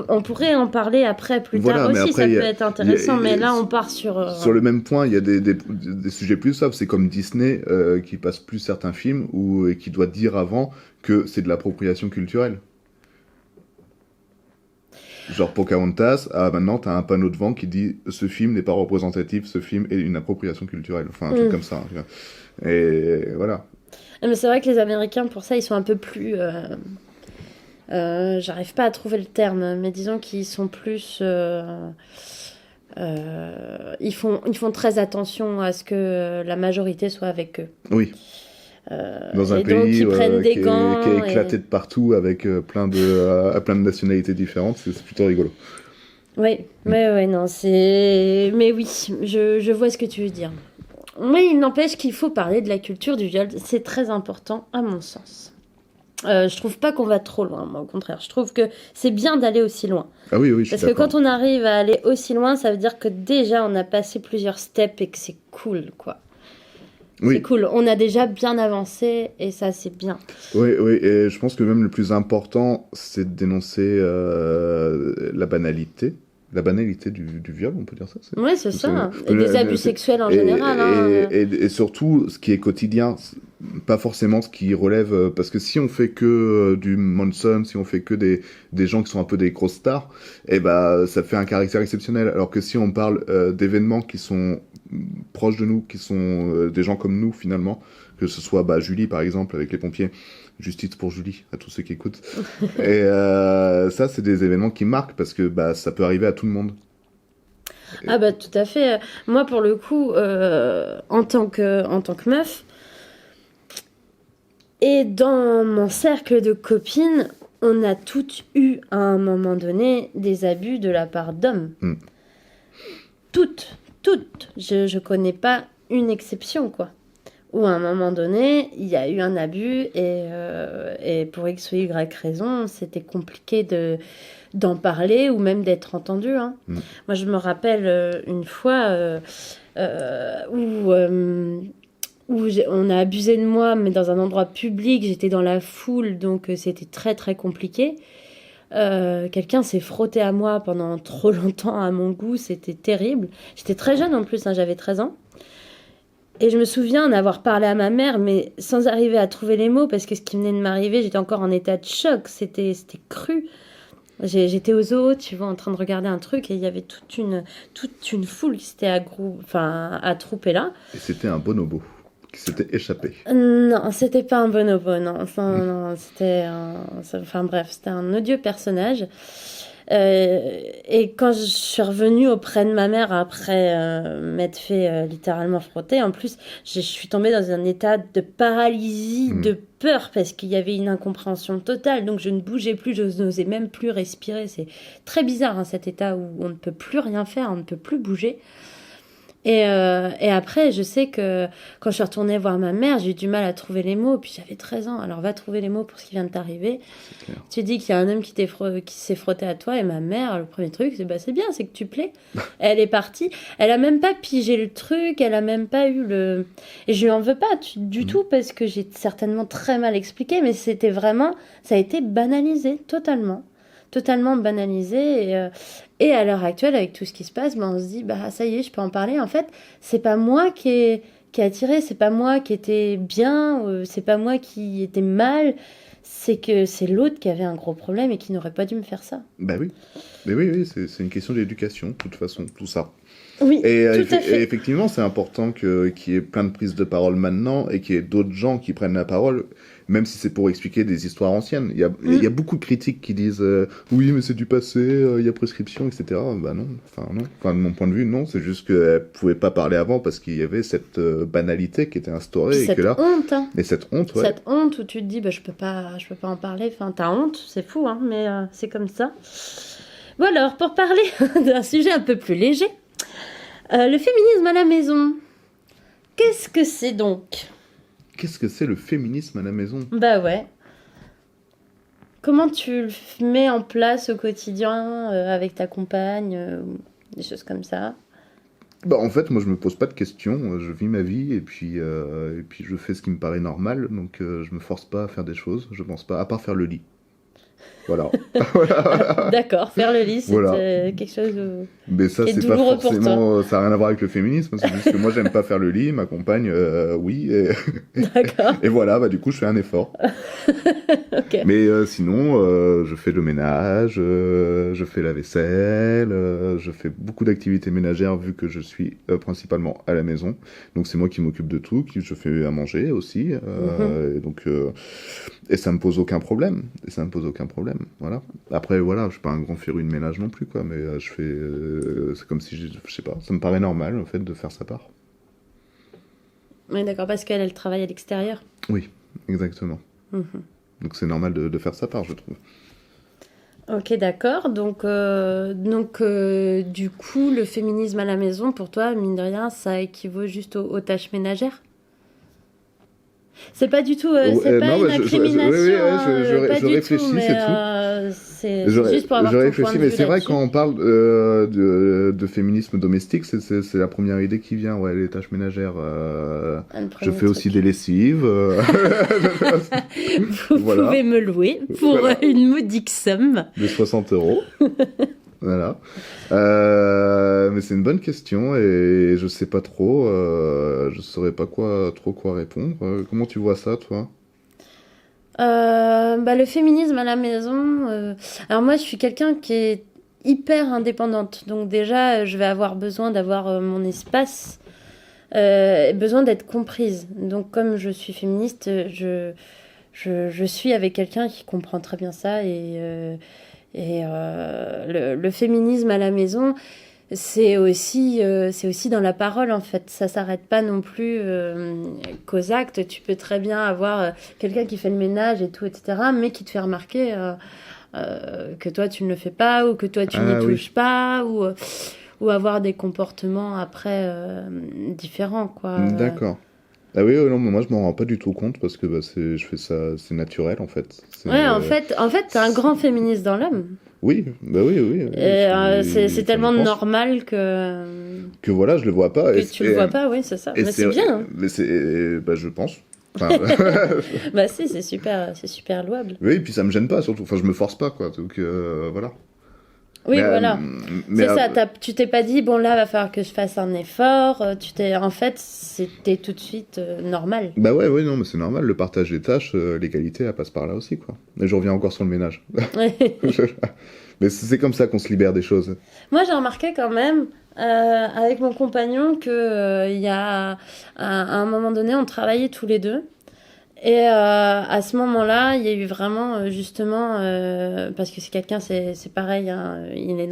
on pourrait en parler après, plus Voilà, tard mais aussi, après, ça il y peut a- être intéressant. il y a- Mais là, on part sur... Sur le même point, il y a des sujets plus simples. C'est comme Disney qui passe plus certains films et qui doit dire avant que c'est de l'appropriation culturelle. Genre Pocahontas, maintenant t'as un panneau devant qui dit ce film n'est pas représentatif, ce film est une appropriation culturelle. Enfin, un truc comme ça. Et voilà. Mais c'est vrai que les Américains, pour ça, ils sont un peu plus... j'arrive pas à trouver le terme, mais disons qu'ils sont plus... ils font très attention à ce que la majorité soit avec eux. Oui. Dans un et donc, pays ils prennent des qui gants. est éclaté de partout avec plein de nationalités différentes, c'est plutôt rigolo. Oui, ouais, non, c'est. Mais oui, je vois ce que tu veux dire. Mais il n'empêche qu'il faut parler de la culture du viol. C'est très important, à mon sens. Je trouve pas qu'on va trop loin, moi, au contraire. Je trouve que c'est bien d'aller aussi loin. Ah oui, oui, je suis Parce que d'accord. quand on arrive à aller aussi loin, ça veut dire que déjà on a passé plusieurs steps et que c'est cool, quoi. C'est Oui, cool. On a déjà bien avancé et ça, c'est bien. oui, oui, et je pense que même le plus important, c'est de dénoncer la banalité du viol, on peut dire ça. Ouais, c'est ça. que Et des abus sexuels en et, général. Hein. et surtout, ce qui est quotidien, pas forcément ce qui relève, parce que si on fait que du Manson, si on fait que des gens qui sont un peu des grosses stars, eh ben, ça fait un caractère exceptionnel. Alors que si on parle d'événements qui sont proches de nous, qui sont des gens comme nous finalement, que ce soit Julie par exemple avec les pompiers, justice pour Julie à tous ceux qui écoutent. Et ça, c'est des événements qui marquent parce que ça peut arriver à tout le monde. Ah bah tout à fait. Moi, pour le coup, en tant que meuf, et dans mon cercle de copines, on a toutes eu à un moment donné des abus de la part d'hommes. Mm. Toutes. Je connais pas une exception, quoi. Où à un moment donné, il y a eu un abus et pour X ou Y raison, c'était compliqué d'en parler ou même d'être entendu. Hein. Mm. Moi, je me rappelle une fois où on a abusé de moi, mais dans un endroit public, j'étais dans la foule, donc c'était très très compliqué. Quelqu'un s'est frotté à moi pendant trop longtemps à mon goût, c'était terrible. J'étais très jeune en plus, hein, j'avais 13 ans. Et je me souviens en avoir parlé à ma mère, mais sans arriver à trouver les mots, parce que ce qui venait de m'arriver, j'étais encore en état de choc, c'était cru. J'étais au zoo, tu vois, en train de regarder un truc, et il y avait toute une foule qui s'était attroupée là. Et c'était un bonobo qui s'était échappé. Non, c'était pas un bonobo, non. Non, enfin bref, c'était un odieux personnage. Et quand je suis revenue auprès de ma mère après m'être fait littéralement frotter, en plus, je suis tombée dans un état de paralysie, de peur, parce qu'il y avait une incompréhension totale. Donc je ne bougeais plus, je n'osais même plus respirer. C'est très bizarre, hein, cet état où on ne peut plus rien faire, on ne peut plus bouger. Et après, je sais que quand je suis retournée voir ma mère, j'ai eu du mal à trouver les mots. Puis j'avais 13 ans. Alors va trouver les mots pour ce qui vient de t'arriver. Tu dis qu'il y a un homme qui s'est frotté à toi. Et ma mère, le premier truc, c'est bien, c'est que tu plais. Elle est partie. Elle a même pas pigé le truc. Elle a même pas eu le... Et je lui en veux pas du tout parce que j'ai certainement très mal expliqué. Mais c'était vraiment... Ça a été banalisé totalement. Totalement banalisé et à l'heure actuelle avec tout ce qui se passe on se dit ça y est je peux en parler en fait c'est pas moi qui ai attiré, c'est pas moi qui était bien, c'est pas moi qui était mal, c'est que c'est l'autre qui avait un gros problème et qui n'aurait pas dû me faire ça. Oui, mais oui, c'est une question d'éducation de toute façon, tout ça. Oui, et tout à fait. Et effectivement, c'est important qu'il y ait plein de prises de parole maintenant et qu'il y ait d'autres gens qui prennent la parole, même si c'est pour expliquer des histoires anciennes. Il y a beaucoup de critiques qui disent oui, mais c'est du passé, il y a prescription, etc. Non. Enfin, de mon point de vue, non. C'est juste qu'elles ne pouvaient pas parler avant parce qu'il y avait cette banalité qui était instaurée. Cette honte. Hein. Et cette honte, ouais. Cette honte où tu te dis je peux pas en parler. Enfin, t'as honte, c'est fou, hein, mais c'est comme ça. Bon alors, pour parler d'un sujet un peu plus léger. Le féminisme à la maison, qu'est-ce que c'est donc ? Qu'est-ce que c'est le féminisme à la maison ? Ouais. Comment tu le mets en place au quotidien avec ta compagne, des choses comme ça ? En fait, moi je me pose pas de questions, je vis ma vie et puis je fais ce qui me paraît normal, donc je me force pas à faire des choses, je pense pas, à part faire le lit. Voilà. D'accord, faire le lit, c'est quelque chose mais ça, qui est c'est pas douloureux pour toi. forcément, ça n'a rien à voir avec le féminisme, c'est juste que moi j'aime pas faire le lit, ma compagne, oui, D'accord. et voilà, du coup je fais un effort. Okay. Mais sinon, je fais le ménage, je fais la vaisselle, je fais beaucoup d'activités ménagères vu que je suis principalement à la maison. Donc c'est moi qui m'occupe de tout, je fais à manger aussi. Et donc et ça me pose aucun problème. Voilà. Après voilà, je suis pas un grand féru de ménage non plus quoi, mais je fais c'est comme si je sais pas, ça me paraît normal en fait de faire sa part. Oui, d'accord, parce qu'elle, elle travaille à l'extérieur. Oui, exactement. Mhm. Donc c'est normal de faire sa part, je trouve. Ok, d'accord. Donc, du coup, le féminisme à la maison, pour toi, mine de rien, ça équivaut juste aux tâches ménagères? C'est pas du tout, c'est pas Non, une bah, incrimination, hein, pas je du tout, réfléchis, mais c'est tout. c'est juste pour avoir Je ton point réfléchis, de mais vue c'est vrai, là-dessus. quand on parle de féminisme domestique, c'est la première idée qui vient, ouais, les tâches ménagères. Le Je premier fais aussi truc. des lessives. Vous Voilà. pouvez me louer pour Voilà. une modique somme. De 60 €. Voilà. Mais c'est une bonne question et je sais pas trop. Je saurais pas trop quoi répondre. Comment tu vois ça, toi? Le féminisme à la maison. Alors moi, je suis quelqu'un qui est hyper indépendante. Donc déjà, je vais avoir besoin d'avoir mon espace, besoin d'être comprise. Donc comme je suis féministe, je suis avec quelqu'un qui comprend très bien ça. Le féminisme à la maison, c'est aussi dans la parole en fait. Ça s'arrête pas non plus qu'aux actes. Tu peux très bien avoir quelqu'un qui fait le ménage et tout, etc., mais qui te fait remarquer que toi tu ne le fais pas ou que toi tu n'y Ah oui. touches pas ou avoir des comportements après différents quoi. D'accord. Ah oui, non, mais moi je m'en rends pas du tout compte parce que bah, je fais ça, c'est naturel en fait. Ouais, en fait, t'es un grand féministe dans l'homme. Oui, bah oui, oui. Et c'est Ça tellement me pense. normal Que voilà, je le vois pas. que tu le vois pas, oui, c'est ça. Et Mais c'est bien. Hein. Mais bah, je pense. Enfin, Bah si, c'est super louable. oui, et puis ça me gêne pas surtout. Enfin, je me force pas quoi. Donc voilà. Oui, Mais, voilà. mais C'est ça, tu t'es pas dit, bon là, va falloir que je fasse un effort. En fait, c'était tout de suite normal. bah ouais, non, mais c'est normal. Le partage des tâches, l'égalité, elle passe par là aussi quoi. Et je reviens encore sur le ménage. Mais c'est comme ça qu'on se libère des choses. Moi, j'ai remarqué quand même, avec mon compagnon, que il y a, à un moment donné, on travaillait tous les deux. Et à ce moment-là, il y a eu vraiment, justement, parce que c'est quelqu'un, c'est pareil, hein, il est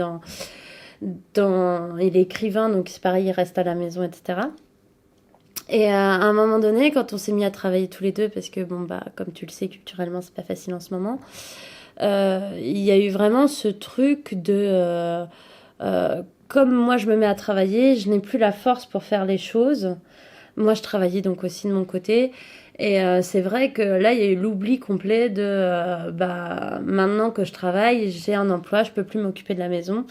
il est écrivain, donc c'est pareil, il reste à la maison, etc. Et à un moment donné, quand on s'est mis à travailler tous les deux, parce que bon bah comme tu le sais, culturellement c'est pas facile en ce moment, il y a eu vraiment ce truc de comme moi je me mets à travailler, je n'ai plus la force pour faire les choses. Moi je travaillais donc aussi de mon côté. Et c'est vrai que là, il y a eu l'oubli complet de maintenant que je travaille, j'ai un emploi, je peux plus m'occuper de la maison.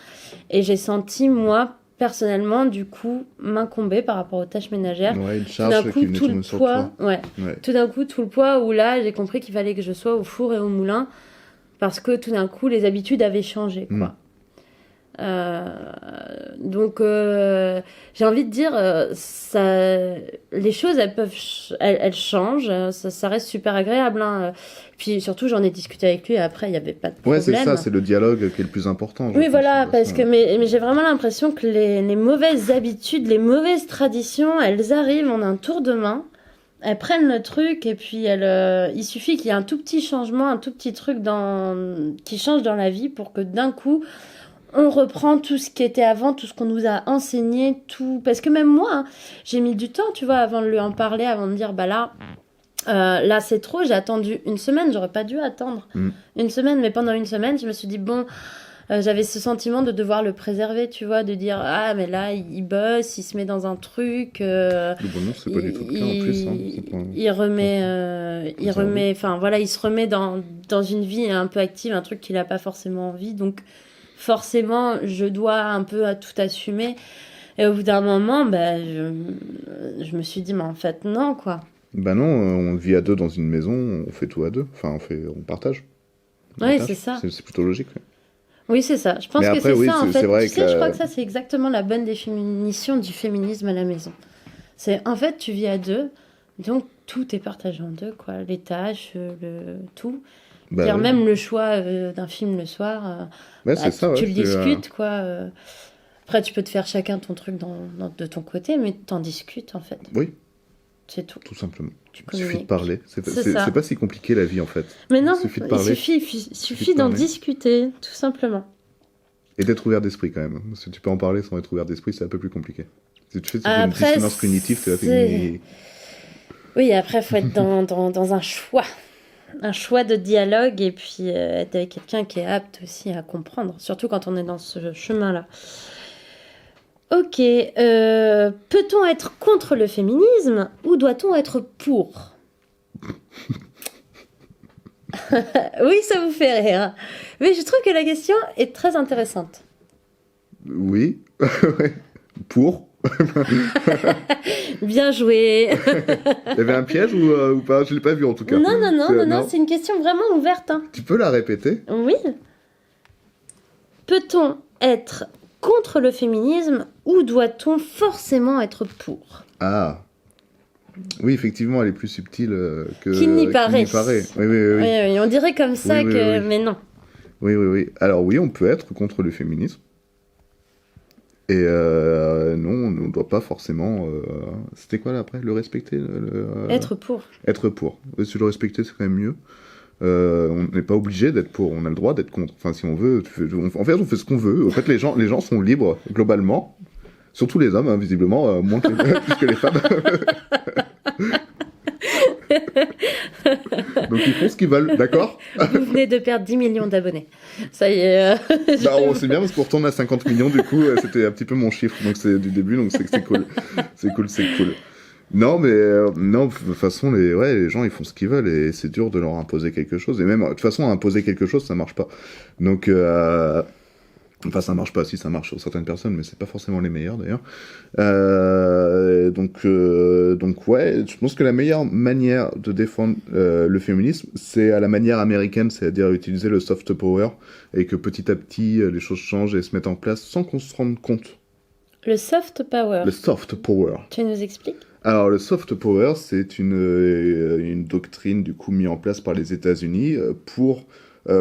Et j'ai senti, moi, personnellement, du coup, m'incomber par rapport aux tâches ménagères. Ouais, une Tout d'un charge coup, qui venait tout le tomber sur poids, toi. ouais, Ouais. tout d'un coup, tout le poids où là, j'ai compris qu'il fallait que je sois au four et au moulin parce que tout d'un coup, les habitudes avaient changé, quoi. Donc j'ai envie de dire les choses elles changent, ça reste super agréable hein. Puis surtout j'en ai discuté avec lui et après il n'y avait pas de Ouais, problème. c'est ça, c'est le dialogue qui est le plus important. Oui, pense, voilà, parce que façon. mais j'ai vraiment l'impression que les mauvaises habitudes, les mauvaises traditions, elles arrivent en un tour de main. Elles prennent le truc et puis il suffit qu'il y ait un tout petit changement, un tout petit truc qui change dans la vie pour que d'un coup on reprend tout ce qui était avant, tout ce qu'on nous a enseigné, tout. Parce que même moi, hein, j'ai mis du temps, tu vois, avant de lui en parler, avant de dire, bah là c'est trop, j'ai attendu une semaine, j'aurais pas dû attendre une semaine, mais pendant une semaine, je me suis dit, bon, j'avais ce sentiment de devoir le préserver, tu vois, de dire, ah, mais là, il bosse, il se met dans un truc. Bon, non, c'est pas du tout le cas en plus. Hein. Il remet, enfin voilà, il se remet dans une vie un peu active, un truc qu'il a pas forcément envie, donc forcément, je dois un peu tout assumer. Et au bout d'un moment, je me suis dit, mais en fait, non, quoi. Bah non, on vit à deux dans une maison, on fait tout à deux. Enfin, on partage. Oui, c'est ça. C'est plutôt logique. Ouais. Oui, c'est ça. Je pense Mais que après, c'est oui, ça, en fait. vrai Tu sais, je crois que ça, c'est exactement la bonne définition du féminisme à la maison. C'est, en fait, tu vis à deux, donc tout est partagé en deux, quoi. Les tâches, tout. Bah, C'est-à-dire même le choix d'un film le soir, c'est ça, tu le discutes, quoi. Après, tu peux te faire chacun ton truc de ton côté, mais t'en discutes, en fait. Oui. C'est tout. Tout simplement. Il suffit de parler. C'est pas si compliqué la vie, en fait. Mais non, il suffit d'en discuter, tout simplement. Et d'être ouvert d'esprit, quand même. Parce que tu peux en parler sans être ouvert d'esprit, c'est un peu plus compliqué. Si tu fais une Après, dissonance cognitive, Oui, après, il faut être dans un choix de dialogue et puis être avec quelqu'un qui est apte aussi à comprendre, surtout quand on est dans ce chemin-là. Ok, peut-on être contre le féminisme ou doit-on être pour? Oui, ça vous fait rire. Mais je trouve que la question est très intéressante. Oui. Ouais. Pour. Bien joué. Il y avait un piège ou pas? Je l'ai pas vu en tout cas. Non, c'est une question vraiment ouverte. Hein. Tu peux la répéter? Oui. Peut-on être contre le féminisme ou doit-on forcément être pour? Ah. Oui, effectivement, elle est plus subtile Qu'il n'y paraît. Oui. On dirait comme ça que... Mais non. Oui. Alors oui, on peut être contre le féminisme. Et non, on ne doit pas forcément... C'était quoi là après? Le respecter Être pour. Être pour. Si le respecter, c'est quand même mieux. On n'est pas obligé d'être pour, on a le droit d'être contre. Enfin, si on veut, en fait, on fait ce qu'on veut. En fait, les gens sont libres, globalement. Surtout les hommes, hein, visiblement, moins que plus que les femmes. Donc ils font ce qu'ils veulent, d'accord? Vous venez de perdre 10 millions d'abonnés. Ça y est. C'est bien parce qu'on retourne à 50 millions, du coup, c'était un petit peu mon chiffre, donc c'est du début, donc c'est cool. C'est cool. Non, mais non, de toute façon, les gens, ils font ce qu'ils veulent et c'est dur de leur imposer quelque chose. Et même, de toute façon, imposer quelque chose, ça marche pas. Donc, enfin, ça marche pas, si ça marche sur certaines personnes, mais c'est pas forcément les meilleurs d'ailleurs. Donc ouais, je pense que la meilleure manière de défendre le féminisme, c'est à la manière américaine, c'est-à-dire utiliser le soft power et que petit à petit les choses changent et se mettent en place sans qu'on se rende compte. Le soft power. Le soft power. Tu nous expliques? Alors le soft power, c'est une doctrine du coup mise en place par les États-Unis pour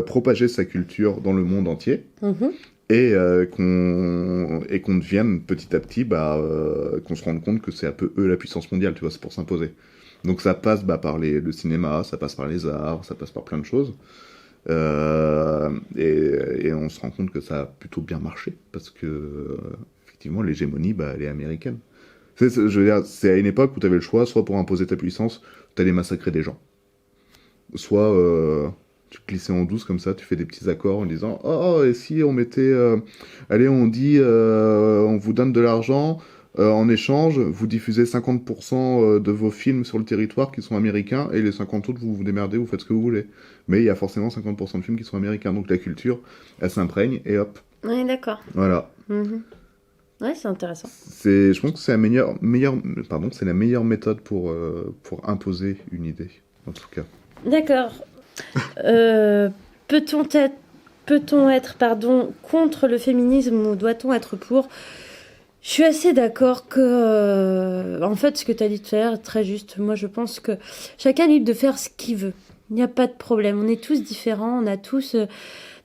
propager sa culture dans le monde entier. Mm-hmm. Et qu'on devienne petit à petit, qu'on se rende compte que c'est un peu eux la puissance mondiale, tu vois, c'est pour s'imposer. Donc ça passe par le cinéma, ça passe par les arts, ça passe par plein de choses. Et on se rend compte que ça a plutôt bien marché, parce que effectivement l'hégémonie, elle est américaine. Je veux dire, c'est à une époque où tu avais le choix, soit pour imposer ta puissance, tu allais massacrer des gens. Soit... tu glissais en douce comme ça, tu fais des petits accords en disant et si on mettait allez, on dit on vous donne de l'argent en échange, vous diffusez 50% de vos films sur le territoire qui sont américains et les 50 autres vous vous démerdez, vous faites ce que vous voulez. Mais il y a forcément 50% de films qui sont américains, donc la culture elle s'imprègne et hop. Oui, d'accord. Voilà. Mm-hmm. Ouais, c'est intéressant. Je pense que c'est c'est la meilleure méthode pour imposer une idée, en tout cas. D'accord. Peut-on être contre le féminisme ou doit-on être pour? Je suis assez d'accord que, en fait, ce que tu as dit tout à l'heure est très juste. Moi, je pense que chacun est libre de faire ce qu'il veut. Il n'y a pas de problème. On est tous différents, on a tous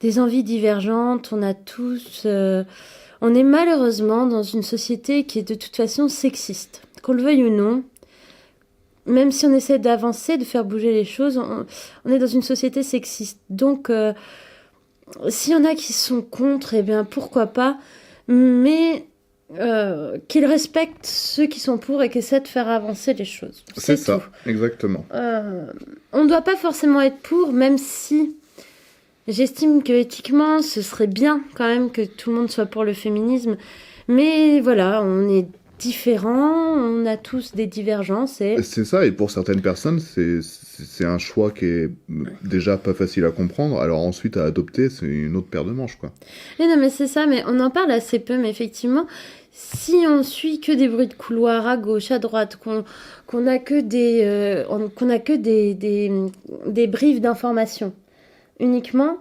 des envies divergentes, on est malheureusement dans une société qui est de toute façon sexiste. Qu'on le veuille ou non, même si on essaie d'avancer, de faire bouger les choses, on est dans une société sexiste. Donc, s'il y en a qui sont contre, eh bien, pourquoi pas. Mais qu'ils respectent ceux qui sont pour et qu'ils essaient de faire avancer les choses. C'est ça, tout. Exactement. On ne doit pas forcément être pour, même si j'estime que éthiquement, ce serait bien quand même que tout le monde soit pour le féminisme. Mais voilà, on est différents, on a tous des divergences. C'est ça, et pour certaines personnes, c'est un choix qui est déjà pas facile à comprendre, alors ensuite à adopter, c'est une autre paire de manches, quoi. Et non, mais c'est ça, mais on en parle assez peu, mais effectivement, si on suit que des bruits de couloir à gauche, à droite, qu'on a que des briefs d'informations uniquement,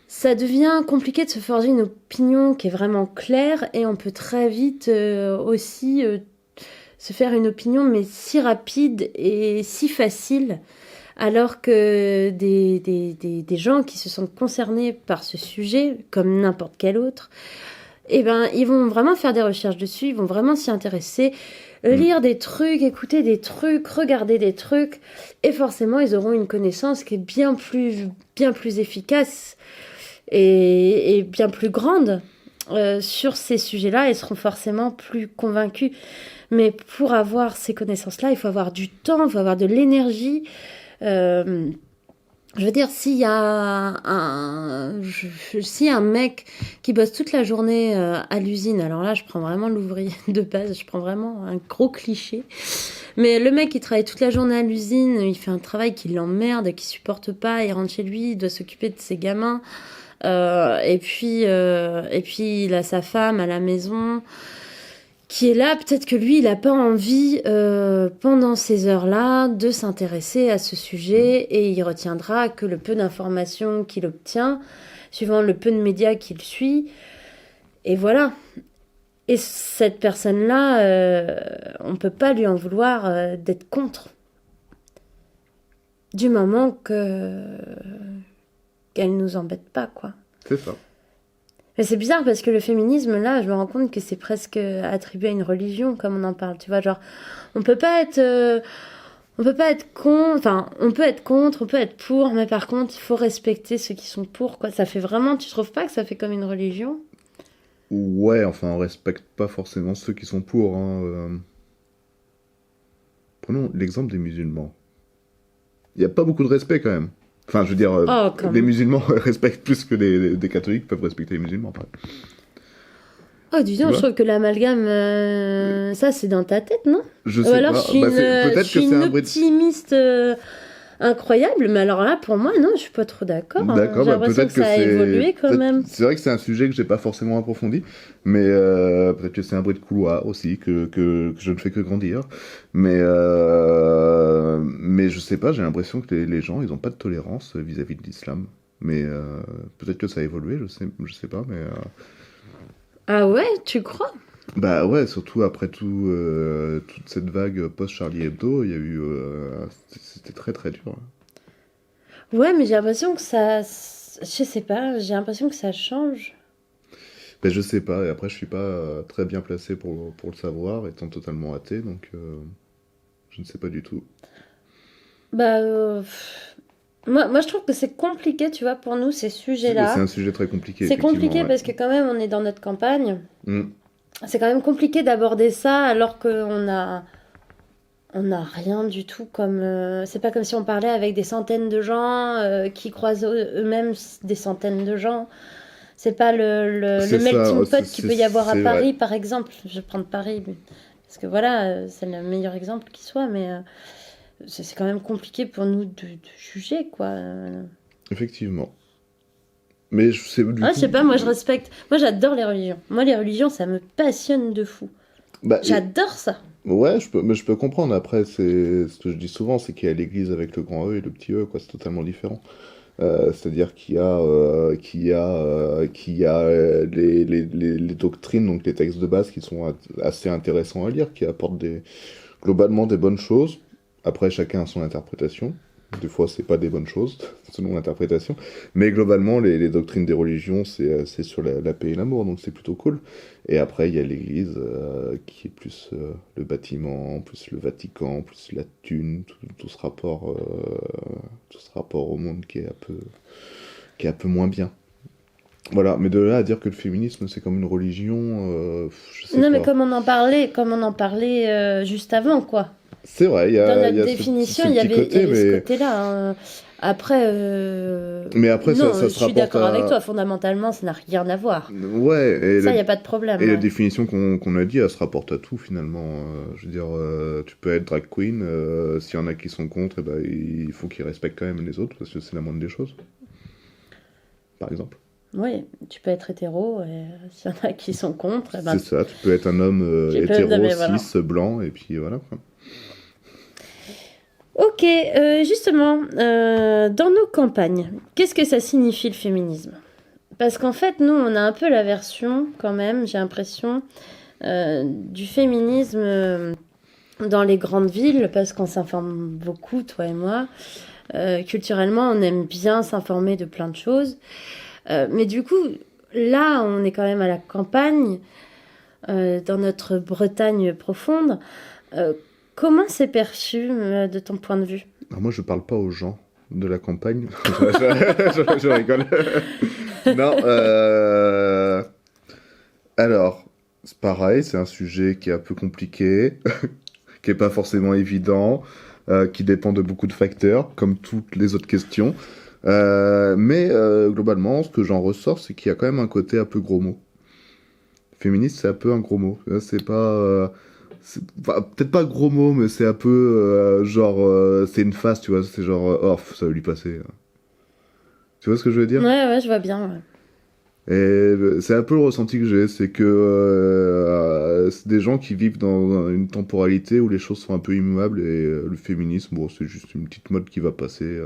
ça devient compliqué de se forger une opinion qui est vraiment claire et on peut très vite aussi se faire une opinion mais si rapide et si facile alors que des gens qui se sentent concernés par ce sujet comme n'importe quel autre, eh ben, ils vont vraiment faire des recherches dessus, ils vont vraiment s'y intéresser, lire des trucs, écouter des trucs, regarder des trucs et forcément ils auront une connaissance qui est bien plus efficace et bien plus grande sur ces sujets-là et seront forcément plus convaincus. Mais pour avoir ces connaissances-là, il faut avoir du temps, il faut avoir de l'énergie. Je veux dire, s'il y a un mec qui bosse toute la journée à l'usine, alors là, je prends vraiment l'ouvrier de base, je prends vraiment un gros cliché. Mais le mec qui travaille toute la journée à l'usine, il fait un travail qui l'emmerde, qui supporte pas, il rentre chez lui, il doit s'occuper de ses gamins. Et puis il a sa femme à la maison qui est là. Peut-être que lui, il n'a pas envie, pendant ces heures-là, de s'intéresser à ce sujet et il retiendra que le peu d'informations qu'il obtient, suivant le peu de médias qu'il suit. Et voilà. Et cette personne-là, on ne peut pas lui en vouloir d'être contre. Du moment qu'elle nous embête pas, quoi. C'est ça. Mais c'est bizarre parce que le féminisme, là, je me rends compte que c'est presque attribué à une religion, comme on en parle, tu vois, genre, on peut pas être contre, enfin, on peut être contre, on peut être pour, mais par contre, il faut respecter ceux qui sont pour, quoi. Ça fait vraiment, tu trouves pas que ça fait comme une religion? Ouais, enfin, on respecte pas forcément ceux qui sont pour, hein. Prenons l'exemple des musulmans. Il n'y a pas beaucoup de respect, quand même. Enfin, je veux dire, les musulmans respectent plus que des catholiques peuvent respecter les musulmans, par exemple. Oh, dis donc, je trouve que l'amalgame, ça, c'est dans ta tête, non? Je sais Ou alors, pas. je suis une optimiste incroyable, mais alors là, pour moi, non, je suis pas trop d'accord. D'accord, J'ai l'impression que ça a évolué quand même. C'est vrai que c'est un sujet que j'ai pas forcément approfondi, mais peut-être que c'est un bruit de couloir aussi, que je ne fais que grandir. Mais je sais pas, j'ai l'impression que les gens, ils ont pas de tolérance vis-à-vis de l'islam. Mais peut-être que ça a évolué, je sais pas, mais... Ah ouais, tu crois? Bah ouais, surtout après toute cette vague post-Charlie Hebdo, il y a eu... c'était très très dur. Ouais, mais j'ai l'impression que ça... Je sais pas, j'ai l'impression que ça change. Ben je sais pas, et après je suis pas très bien placé pour le savoir, étant totalement athée, donc je ne sais pas du tout. Bah, moi, je trouve que c'est compliqué, tu vois, pour nous, ces C'est sujets-là. un sujet très compliqué, C'est effectivement. compliqué Ouais. parce que quand même, on est dans notre campagne. Mm. C'est quand même compliqué d'aborder ça alors qu'on a rien du tout comme... c'est pas comme si on parlait avec des centaines de gens qui croisent eux-mêmes des centaines de gens. C'est pas le C'est melting ça, pot qu'il peut y avoir à c'est Paris, vrai. par exemple. Je vais prendre Paris, parce que voilà, c'est le meilleur exemple qui soit, mais c'est quand même compliqué pour nous de juger, quoi. Effectivement. Mais je sais du Ah, coup... je sais pas, moi je respecte. Moi j'adore les religions. Moi les religions, ça me passionne de fou. Bah, J'adore ça. ouais, mais je peux comprendre. Après, c'est ce que je dis souvent, c'est qu'il y a l'église avec le grand E et le petit E, quoi. C'est totalement différent. C'est-à-dire qu'il y a les doctrines, donc les textes de base qui sont assez intéressants à lire, qui apportent globalement des bonnes choses. Après, chacun a son interprétation. Des fois, c'est pas des bonnes choses, selon l'interprétation. Mais globalement, les doctrines des religions, c'est sur la paix et l'amour, donc c'est plutôt cool. Et après, il y a l'Église, qui est plus le bâtiment, plus le Vatican, plus la thune, tout ce rapport au monde qui est un peu moins bien. Voilà, mais de là à dire que le féminisme, c'est comme une religion, je sais Non, pas. mais comme on en parlait juste avant, quoi. C'est vrai, il y Dans a, il y notre a définition, ce il y petit avait côté, ce mais... côté-là, hein. Après, Mais après, non, ça je se suis rapporte d'accord avec à... toi. Fondamentalement, ça n'a rien à voir. Ouais, Ça, il n'y a pas de problème. et la Ouais. définition qu'on a dit, elle se rapporte à tout finalement. Je veux dire, tu peux être drag queen, s'il y en a qui sont contre, eh ben, il faut qu'ils respectent quand même les autres, parce que c'est la moindre des choses. Par exemple. Oui, tu peux être hétéro, et s'il y en a qui sont contre, eh ben, C'est ça, tu peux être un homme tu peux- hétéro, mais voilà. cis, blanc, et puis voilà, quoi. Ok, justement, dans nos campagnes, qu'est-ce que ça signifie le féminisme? Parce qu'en fait, nous, on a un peu la version, quand même, j'ai l'impression, du féminisme dans les grandes villes, parce qu'on s'informe beaucoup, toi et moi. Culturellement, on aime bien s'informer de plein de choses. Mais du coup, là, on est quand même à la campagne, dans notre Bretagne profonde. Comment c'est perçu de ton point de vue? Alors moi, je parle pas aux gens de la campagne. Je rigole. Non, Alors, c'est pareil, c'est un sujet qui est un peu compliqué, qui est pas forcément évident, qui dépend de beaucoup de facteurs, comme toutes les autres questions. Mais globalement, ce que j'en ressors, c'est qu'il y a quand même un côté un peu gros mot. Féministe, c'est un peu un gros mot. C'est pas... enfin, peut-être pas gros mot, mais c'est un peu c'est une phase, tu vois. C'est genre, ça va lui passer. Tu vois ce que je veux dire? Ouais, je vois bien. Ouais. Et c'est un peu le ressenti que j'ai, c'est que c'est des gens qui vivent dans une temporalité où les choses sont un peu immuables et le féminisme, bon, c'est juste une petite mode qui va passer,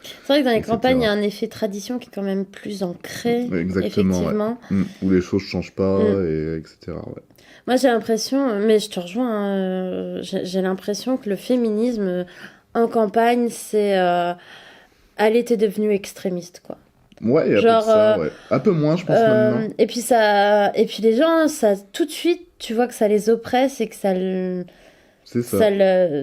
C'est vrai que dans les etc. campagnes, il y a un effet tradition qui est quand même plus ancré, Exactement, ouais. effectivement. Où les choses changent pas, et etc. Ouais. Moi, j'ai l'impression, mais je te rejoins, hein, j'ai l'impression que le féminisme en campagne, c'est... elle était devenue extrémiste, quoi. Ouais, il y a un peu de Genre, ça, ouais. Un peu moins, je pense, maintenant. et puis les gens, ça, tout de suite, tu vois que ça les oppresse et que C'est ça.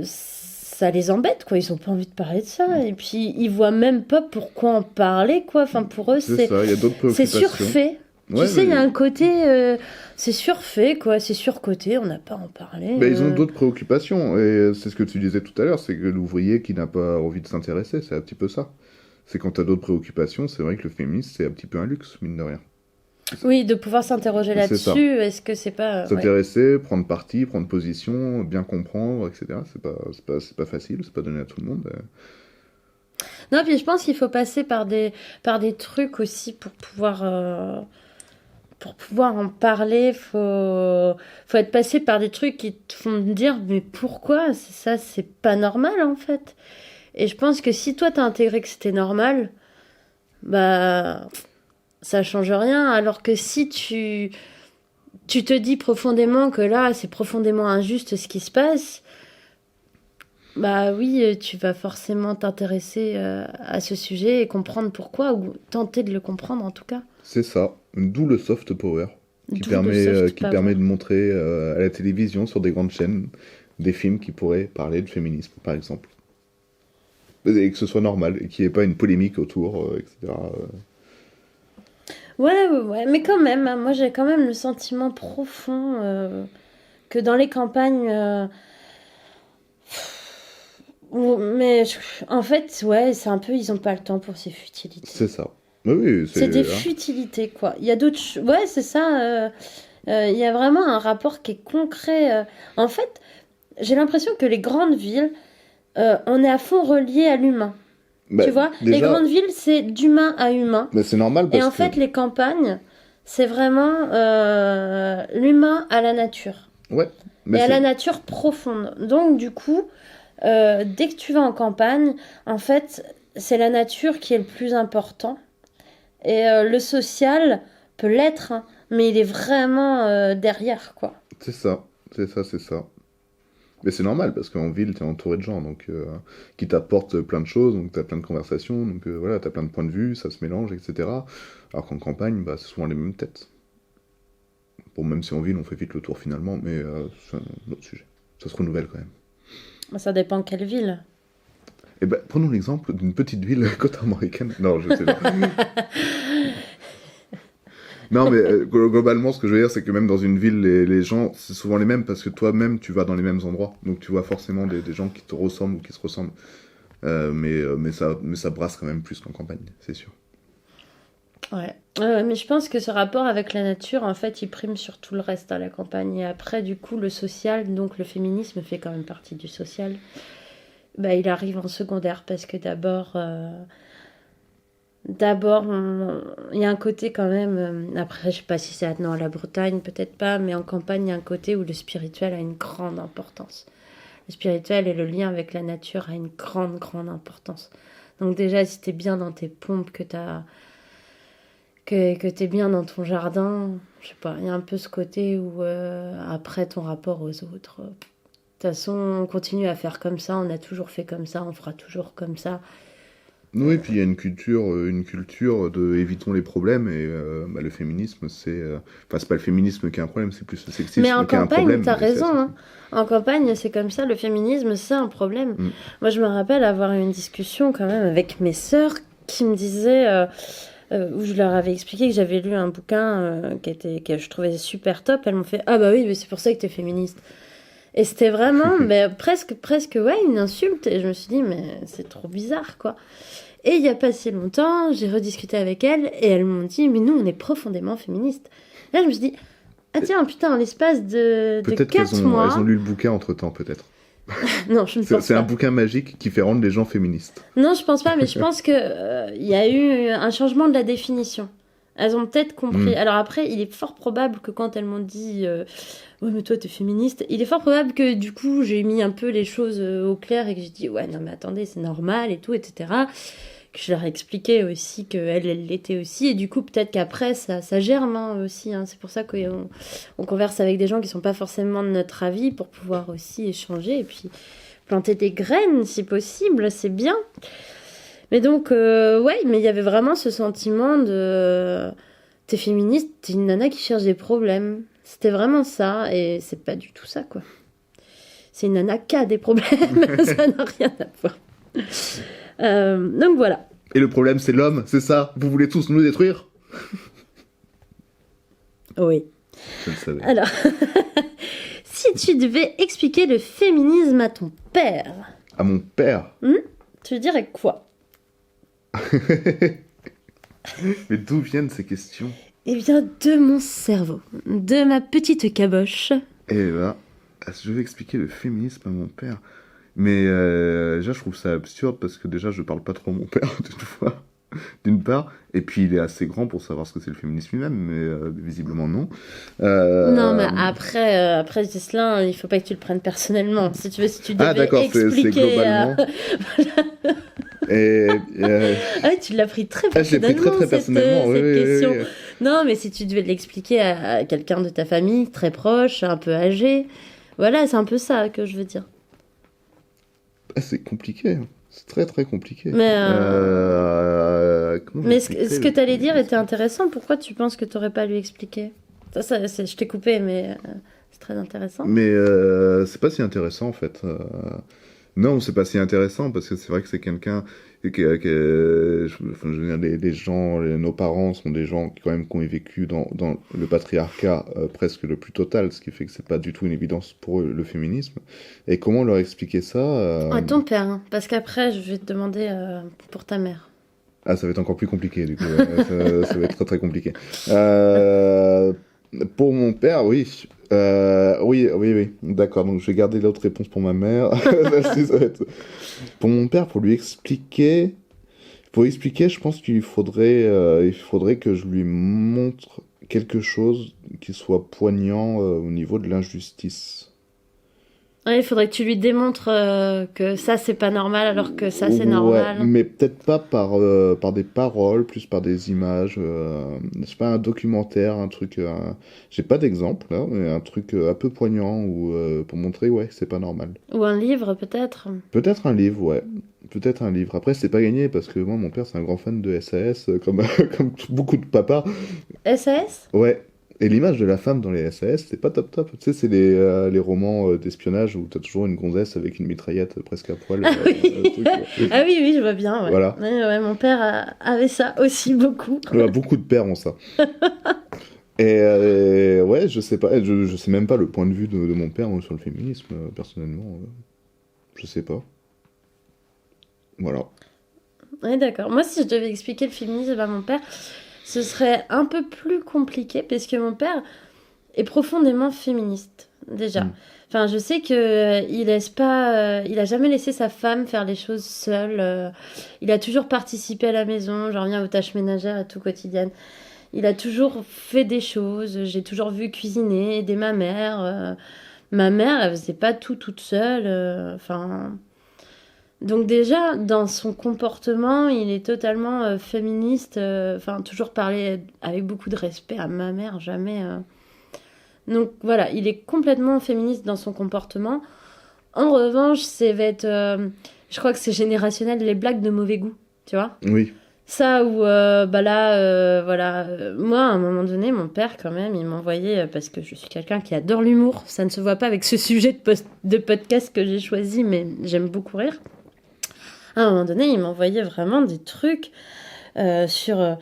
ça les embête, quoi. Ils ont pas envie de parler de ça. Et puis, ils voient même pas pourquoi en parler, quoi. Enfin, pour eux, C'est ça, il y a d'autres c'est préoccupations. surfait. Ouais, Tu sais, il y a mais un côté, c'est surfait, quoi. C'est surcoté, on n'a pas à en parler. ils ont d'autres préoccupations. Et c'est ce que tu disais tout à l'heure, c'est que l'ouvrier qui n'a pas envie de s'intéresser, c'est un petit peu ça. C'est quand t'as d'autres préoccupations, c'est vrai que le féminisme, c'est un petit peu un luxe, mine de rien. Oui, de pouvoir s'interroger C'est ça. là-dessus. Est-ce que c'est pas... ouais. S'intéresser, prendre parti, prendre position, bien comprendre, etc. C'est pas facile, c'est pas donné à tout le monde. Non, puis je pense qu'il faut passer par des trucs aussi pour pouvoir en parler. Faut être passé par des trucs qui te font te dire, mais pourquoi? Ça, c'est pas normal, en fait. Et je pense que si toi, t'as intégré que c'était normal, bah, ça change rien. Alors que si tu te dis profondément que là, c'est profondément injuste ce qui se passe, bah oui, tu vas forcément t'intéresser à ce sujet et comprendre pourquoi, ou tenter de le comprendre en tout cas. C'est ça, d'où le soft power, qui D'où le permet, soft qui power. permet de montrer à la télévision, sur des grandes chaînes, des films qui pourraient parler de féminisme, par exemple. Et que ce soit normal, et qu'il n'y ait pas une polémique autour, etc. Ouais, mais quand même, hein, moi j'ai quand même le sentiment profond que dans les campagnes, mais en fait, ouais, c'est un peu, ils ont pas le temps pour ces futilités. C'est ça. Oui, C'est des hein. futilités, quoi. Il y a d'autres... Ouais, c'est ça. Il y a vraiment un rapport qui est concret. En fait, j'ai l'impression que les grandes villes, on est à fond relié à l'humain. Bah, Tu vois, les déjà, grandes villes, c'est d'humain à humain. mais c'est normal Et parce en que... fait, les campagnes, c'est vraiment l'humain à la nature. Ouais, mais Et à la c'est... nature profonde. Donc, du coup, dès que tu vas en campagne, en fait, c'est la nature qui est le plus important. Et le social peut l'être, hein, mais il est vraiment derrière, quoi. C'est ça, c'est ça. Mais c'est normal, parce qu'en ville, t'es entouré de gens, donc qui t'apportent plein de choses, donc t'as plein de conversations, donc voilà, t'as plein de points de vue, ça se mélange, etc. Alors qu'en campagne, bah, c'est souvent les mêmes têtes. Bon, même si en ville, on fait vite le tour finalement, mais c'est un autre sujet. Ça se renouvelle quand même. Ça dépend quelle ville. Et ben, prenons l'exemple d'une petite ville côte américaine. Non, je sais pas. Non, mais globalement, ce que je veux dire, c'est que même dans une ville, les gens, c'est souvent les mêmes parce que toi-même, tu vas dans les mêmes endroits. Donc tu vois forcément des gens qui te ressemblent ou qui se ressemblent. Mais ça brasse quand même plus qu'en campagne, c'est sûr. Ouais. Mais je pense que ce rapport avec la nature, en fait, il prime sur tout le reste à la campagne. Et après, du coup, le social, donc le féminisme fait quand même partie du social. Bah, il arrive en secondaire parce que d'abord, il y a un côté quand même. Après, je sais pas si c'est attenant à la Bretagne, peut-être pas, mais en campagne, il y a un côté où le spirituel a une grande importance. Le spirituel et le lien avec la nature a une grande, grande importance. Donc déjà, si t'es bien dans tes pompes, que t'es bien dans ton jardin, je sais pas, il y a un peu ce côté où après ton rapport aux autres. De toute façon, on continue à faire comme ça, on a toujours fait comme ça, on fera toujours comme ça. Oui, et puis il y a une culture de évitons les problèmes, et bah, le féminisme, c'est... Enfin, c'est pas le féminisme qui est un problème, c'est plus le sexisme Mais en qui est un campagne, problème. t'as mais c'est raison, assez hein. En campagne, c'est comme ça, le féminisme, c'est un problème. Mm. Moi, je me rappelle avoir eu une discussion quand même avec mes sœurs qui me disaient où je leur avais expliqué que j'avais lu un bouquin que je trouvais super top. Elles m'ont fait « Ah bah oui, mais c'est pour ça que t'es féministe ». Et c'était vraiment presque ouais, une insulte. Et je me suis dit « Mais c'est trop bizarre, quoi ». Et il n'y a pas si longtemps, j'ai rediscuté avec elles et elles m'ont dit « Mais nous, on est profondément féministes ». Là, je me suis dit « Ah tiens, putain, en l'espace de 4 mois... » Elles ont lu le bouquin entre-temps, peut-être. Non, je ne pense pas. C'est un bouquin magique qui fait rendre les gens féministes. Non, je pense pas, mais je pense que y a eu un changement de la définition. Elles ont peut-être compris. Alors après, il est fort probable que quand elles m'ont dit ouais, mais toi, t'es féministe, il est fort probable que du coup, j'ai mis un peu les choses au clair et que j'ai dit ouais, non, mais attendez, c'est normal et tout, etc. Que je leur ai expliqué aussi qu'elle l'était aussi. Et du coup, peut-être qu'après, ça germe aussi. Hein. C'est pour ça qu'on converse avec des gens qui sont pas forcément de notre avis pour pouvoir aussi échanger et puis planter des graines si possible, c'est bien. Mais donc, ouais, mais il y avait vraiment ce sentiment de t'es féministe, t'es une nana qui cherche des problèmes. C'était vraiment ça, et c'est pas du tout ça, quoi. C'est une nana qui a des problèmes, ça n'a rien à voir. Donc voilà. Et le problème, c'est l'homme, c'est ça? Vous voulez tous nous détruire? Oui. Je le savais. Alors, si tu devais expliquer le féminisme à ton père... À mon père? Tu lui dirais quoi? Mais d'où viennent ces questions? Eh bien, de mon cerveau, de ma petite caboche. Eh ben, je vais expliquer le féminisme à mon père. Mais déjà, je trouve ça absurde parce que déjà, je parle pas trop à mon père, d'une part. Et puis, il est assez grand pour savoir ce que c'est le féminisme lui-même, mais visiblement non. Non, mais après Ghislain, il faut pas que tu le prennes personnellement. Si tu devais expliquer... c'est globalement... Ah oui, tu l'as pris très personnellement, très personnellement, cette question. Oui. Non, mais si tu devais l'expliquer à quelqu'un de ta famille, très proche, un peu âgé, voilà, c'est un peu ça que je veux dire. C'est compliqué, c'est très très compliqué. Mais ce que tu allais dire était intéressant, pourquoi tu penses que tu n'aurais pas à lui expliquer? Je t'ai coupé, mais c'est très intéressant. Mais c'est pas si intéressant en fait. Non, c'est pas si intéressant parce que c'est vrai que c'est quelqu'un je veux dire, les gens, nos parents sont des gens qui quand même qui ont vécu dans le patriarcat presque le plus total, ce qui fait que c'est pas du tout une évidence pour eux le féminisme. Et comment leur expliquer ça À ton père, hein, parce qu'après je vais te demander pour ta mère. Ah, ça va être encore plus compliqué du coup. Ça va être très très compliqué. Pour mon père, oui. Oui. D'accord, donc je vais garder l'autre réponse pour ma mère. Pour mon père, pour lui expliquer... je pense qu'il faudrait que je lui montre quelque chose qui soit poignant au niveau de l'injustice. Ouais, il faudrait que tu lui démontres que ça, c'est pas normal, alors que ça, c'est normal. Mais peut-être pas par des paroles, plus par des images. C'est pas un documentaire, un truc... J'ai pas d'exemple, là, mais un truc un peu poignant pour montrer, ouais, c'est pas normal. Ou un livre, peut-être? Peut-être un livre, ouais. Peut-être un livre. Après, c'est pas gagné, parce que moi, mon père, c'est un grand fan de SAS, comme beaucoup de papas. SAS? Ouais. Et l'image de la femme dans les SAS, c'est pas top top. Tu sais, c'est les romans d'espionnage où t'as toujours une gonzesse avec une mitraillette presque à poil. Ah oui, ah oui, je vois bien. Ouais. Voilà. Ouais, mon père avait ça aussi beaucoup. Beaucoup de pères ont ça. Et ouais, je sais pas, je sais même pas le point de vue de mon père sur le féminisme, personnellement. Je sais pas. Voilà. Ouais, d'accord. Moi, si je devais expliquer le féminisme à mon père, ce serait un peu plus compliqué parce que mon père est profondément féministe, déjà. Enfin, je sais qu'il laisse pas, il a jamais laissé sa femme faire les choses seule. Il a toujours participé à la maison, j'en reviens aux tâches ménagères et tout quotidiennes. Il a toujours fait des choses. J'ai toujours vu cuisiner, aider ma mère. Ma mère, elle faisait pas tout toute seule. Enfin. Donc déjà, dans son comportement, il est totalement féministe, enfin toujours parler avec beaucoup de respect à ma mère, jamais. Donc voilà, il est complètement féministe dans son comportement. En revanche, va être, je crois que c'est générationnel, les blagues de mauvais goût, tu vois. Oui. Ça où, voilà, moi, à un moment donné, mon père, quand même, il m'envoyait, parce que je suis quelqu'un qui adore l'humour, ça ne se voit pas avec ce sujet de podcast que j'ai choisi, mais j'aime beaucoup rire. À un moment donné, il m'envoyait vraiment des trucs sur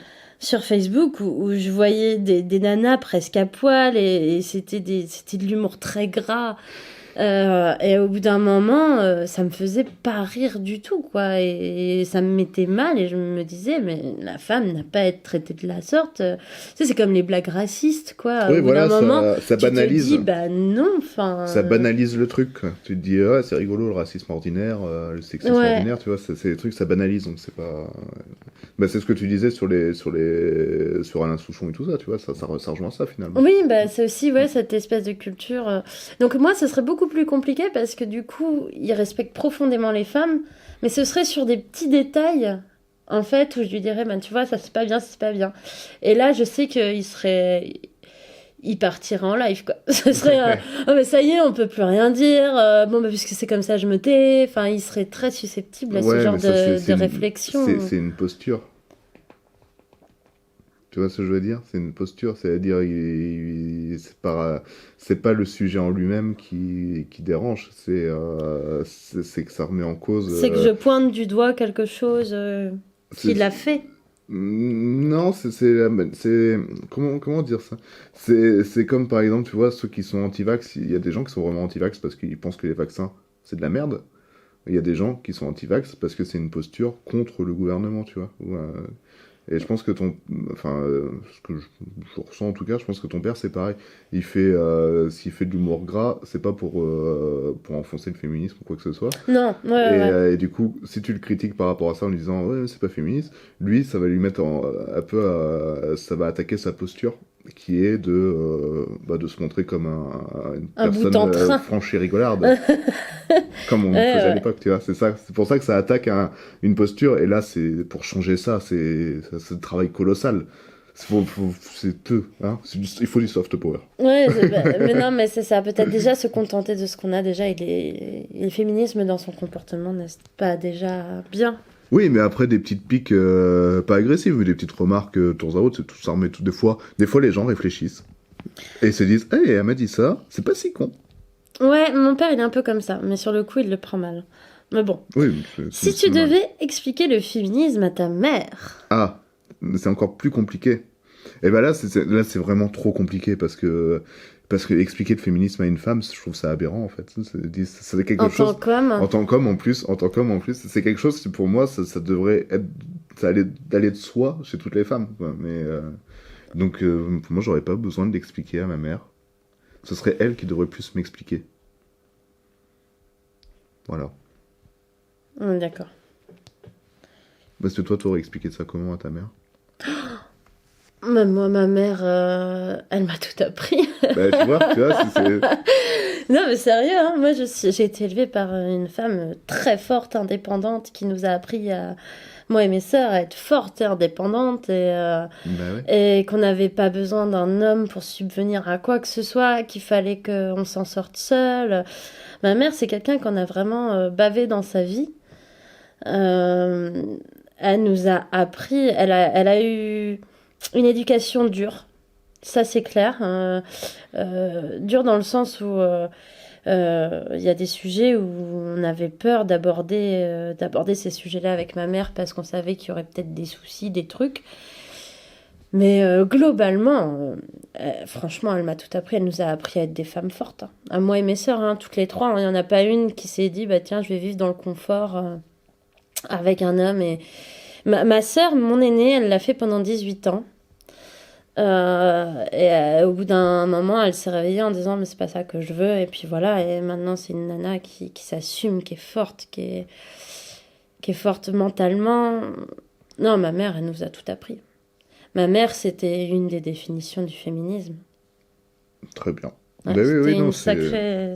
sur Facebook où je voyais des nanas presque à poil et c'était de l'humour très gras. Et au bout d'un moment, ça me faisait pas rire du tout, quoi. Et ça me mettait mal et je me disais, mais la femme n'a pas à être traitée de la sorte. Tu sais, c'est comme les blagues racistes, quoi. Oui, Au bout voilà, d'un moment, ça tu te banalise. dis, bah non, enfin... Ça banalise le truc, quoi. Tu te dis, ouais, c'est rigolo, le racisme ordinaire, le sexisme Ouais. ordinaire, tu vois, c'est des trucs, ça banalise, donc c'est pas... Bah, c'est ce que tu disais sur Alain Souchon et tout ça, tu vois, ça rejoint ça, finalement. Oui, bah c'est aussi ouais, cette espèce de culture. Donc moi, ce serait beaucoup plus compliqué parce que du coup, ils respectent profondément les femmes, mais ce serait sur des petits détails, en fait, où je lui dirais, ben tu vois, ça c'est pas bien, c'est pas bien. Et là, je sais il partirait en live, quoi. Ce serait, oh mais ça y est, on peut plus rien dire. Bon, bah puisque c'est comme ça, je me tais. Enfin, il serait très susceptible à ce Ouais, genre mais ça, de réflexion. c'est une posture. Tu vois ce que je veux dire? C'est une posture, c'est-à-dire, c'est pas le sujet en lui-même qui dérange, c'est que ça remet en cause. C'est que je pointe du doigt quelque chose C'est- qu'il a fait. Non, comment dire ça? C'est comme par exemple, tu vois, ceux qui sont anti-vax, il y a des gens qui sont vraiment anti-vax parce qu'ils pensent que les vaccins, c'est de la merde. Il y a des gens qui sont anti-vax parce que c'est une posture contre le gouvernement, tu vois. Et je pense que ce que je ressens en tout cas, je pense que ton père c'est pareil. S'il fait de l'humour gras, c'est pas pour enfoncer le féminisme ou quoi que ce soit. Non, ouais. Et du coup, si tu le critiques par rapport à ça en lui disant ouais, c'est pas féministe, lui, ça va lui mettre ça va attaquer sa posture qui est de se montrer comme une Un bout personne en train. franche et rigolarde, comme on le faisait à l'époque, tu vois. C'est pour ça que ça attaque une posture, et là, c'est pour changer ça, c'est un travail colossal. C'est peu, hein. Il faut du soft power. Ouais, mais non, mais c'est ça. Peut-être déjà se contenter de ce qu'on a déjà. Et le féminisme dans son comportement n'est pas déjà bien. Oui, mais après des petites piques pas agressives, mais des petites remarques tour à autre, c'est tout ça remet tout. Des fois, les gens réfléchissent et se disent, hey, elle m'a dit ça, c'est pas si con. Ouais, mon père, il est un peu comme ça. Mais sur le coup, il le prend mal. Mais bon. Oui, Si tu normal. devais expliquer le féminisme à ta mère. Ah, c'est encore plus compliqué. Et ben là, c'est vraiment trop compliqué parce que expliquer le féminisme à une femme, je trouve ça aberrant en fait. C'est quelque En chose. tant qu'homme. En tant qu'homme en plus, c'est quelque chose qui pour moi, ça devrait être, ça allait d'aller de soi chez toutes les femmes, quoi. Mais donc, pour moi, j'aurais pas besoin de l'expliquer à ma mère. Ce serait elle qui devrait plus m'expliquer. Voilà. D'accord. Parce que toi, t'aurais expliqué ça comment à ta mère? Mais moi, ma mère, elle m'a tout appris. Bah, tu vois, Non, mais sérieux, hein, moi, j'ai été élevée par une femme très forte, indépendante, qui nous a appris à, moi et mes sœurs, à être fortes et indépendantes bah ouais. et qu'on n'avait pas besoin d'un homme pour subvenir à quoi que ce soit, qu'il fallait qu'on s'en sorte seule. Ma mère, c'est quelqu'un qu'on a vraiment bavé dans sa vie. Euh, Elle nous a appris, elle a eu une éducation dure. Ça, c'est clair. Dur dans le sens où il y a des sujets où on avait peur d'aborder ces sujets-là avec ma mère parce qu'on savait qu'il y aurait peut-être des soucis, des trucs. Mais globalement, franchement, elle m'a tout appris. Elle nous a appris à être des femmes fortes, hein. À moi et mes sœurs, hein, toutes les trois. Il n'y en a pas une qui s'est dit, bah tiens, je vais vivre dans le confort avec un homme. Et ma sœur, mon aînée, elle l'a fait pendant 18 ans. Au bout d'un moment, elle s'est réveillée en disant mais c'est pas ça que je veux. Et puis voilà, et maintenant c'est une nana qui s'assume, qui est forte mentalement. Non, ma mère, elle nous a tout appris. Ma mère, c'était une des définitions du féminisme. Très bien. Ouais, Bah oui, c'était oui, non, une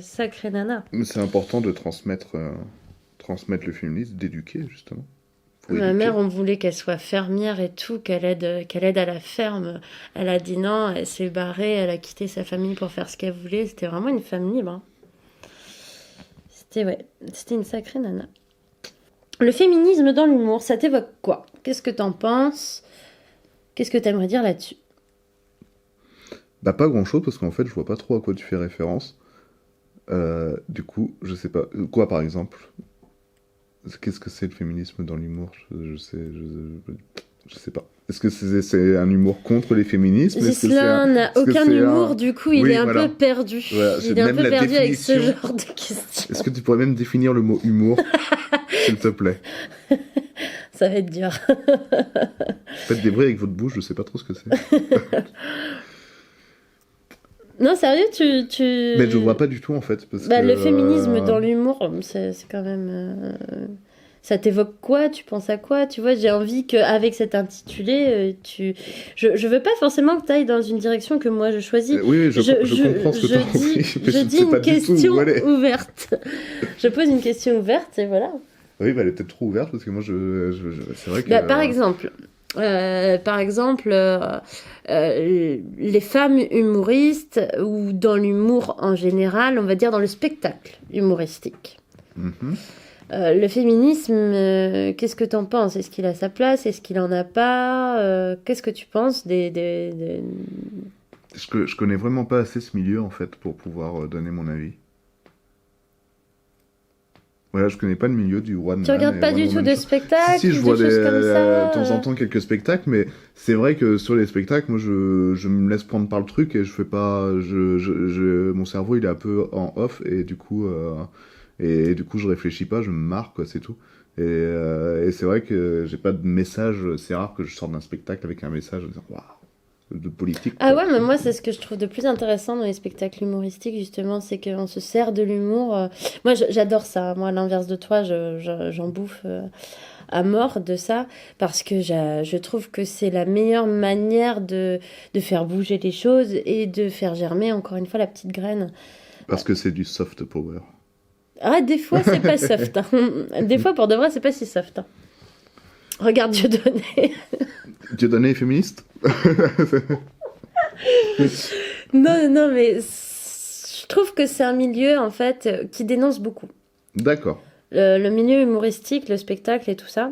sacrée nana. c'est important de transmettre le féminisme, d'éduquer, justement. Faut Ma éduquer. mère, on voulait qu'elle soit fermière et tout, qu'elle aide à la ferme. Elle a dit non, elle s'est barrée, elle a quitté sa famille pour faire ce qu'elle voulait. C'était vraiment une femme libre, hein. C'était une sacrée nana. Le féminisme dans l'humour, ça t'évoque quoi? Qu'est-ce que t'en penses? Qu'est-ce que t'aimerais dire là-dessus? Bah pas grand-chose, parce qu'en fait, je vois pas trop à quoi tu fais référence. Du coup, je sais pas. Quoi, par exemple? Qu'est-ce que c'est le féminisme dans l'humour? Je sais pas. Est-ce que c'est un humour contre les féminismes? Ghislain n'a aucun humour, du coup, il est un peu perdu. Voilà, il est un peu perdu avec ce genre de questions. Est-ce que tu pourrais même définir le mot humour, s'il te plaît? Ça va être dur. Faites des bruits avec votre bouche, je sais pas trop ce que c'est. Non, sérieux, Mais je vois pas du tout, en fait. Parce que, le féminisme dans l'humour, c'est quand même... Ça t'évoque quoi? Tu penses à quoi? Tu vois, j'ai envie qu'avec cet intitulé, je veux pas forcément que tu ailles dans une direction que moi je choisis. Oui, je comprends ce que tu as envie. Je dis une question ouverte. Je pose une question ouverte et voilà. Oui, elle est peut-être trop ouverte parce que moi, c'est vrai que... Par exemple, les femmes humoristes ou dans l'humour en général, on va dire dans le spectacle humoristique. Mm-hmm. Le féminisme, qu'est-ce que t'en penses? Est-ce qu'il a sa place? Est-ce qu'il en a pas? Qu'est-ce que tu penses Je connais vraiment pas assez ce milieu, en fait, pour pouvoir donner mon avis. Voilà, je connais pas le milieu du one man. Tu regardes pas du tout de spectacles? Si, je vois de temps en temps quelques spectacles, mais c'est vrai que sur les spectacles, moi, je me laisse prendre par le truc et je fais pas... mon cerveau, il est un peu en off et du coup... je réfléchis pas, je me marre, quoi, c'est tout. Et c'est vrai que j'ai pas de message, c'est rare que je sorte d'un spectacle avec un message en disant waouh, de politique. Ah ouais, mais moi, c'est ce que je trouve de plus intéressant dans les spectacles humoristiques, justement, c'est qu'on se sert de l'humour. Moi, j'adore ça. Moi, à l'inverse de toi, j'en bouffe à mort de ça, parce que je trouve que c'est la meilleure manière de faire bouger les choses et de faire germer, encore une fois, la petite graine. Parce que c'est du soft power. Ah, des fois, c'est pas soft. Hein. Des fois, pour de vrai, c'est pas si soft. Hein. Regarde Dieudonné. Dieudonné est féministe? Non, mais je trouve que c'est un milieu, en fait, qui dénonce beaucoup. D'accord. Le milieu humoristique, le spectacle et tout ça,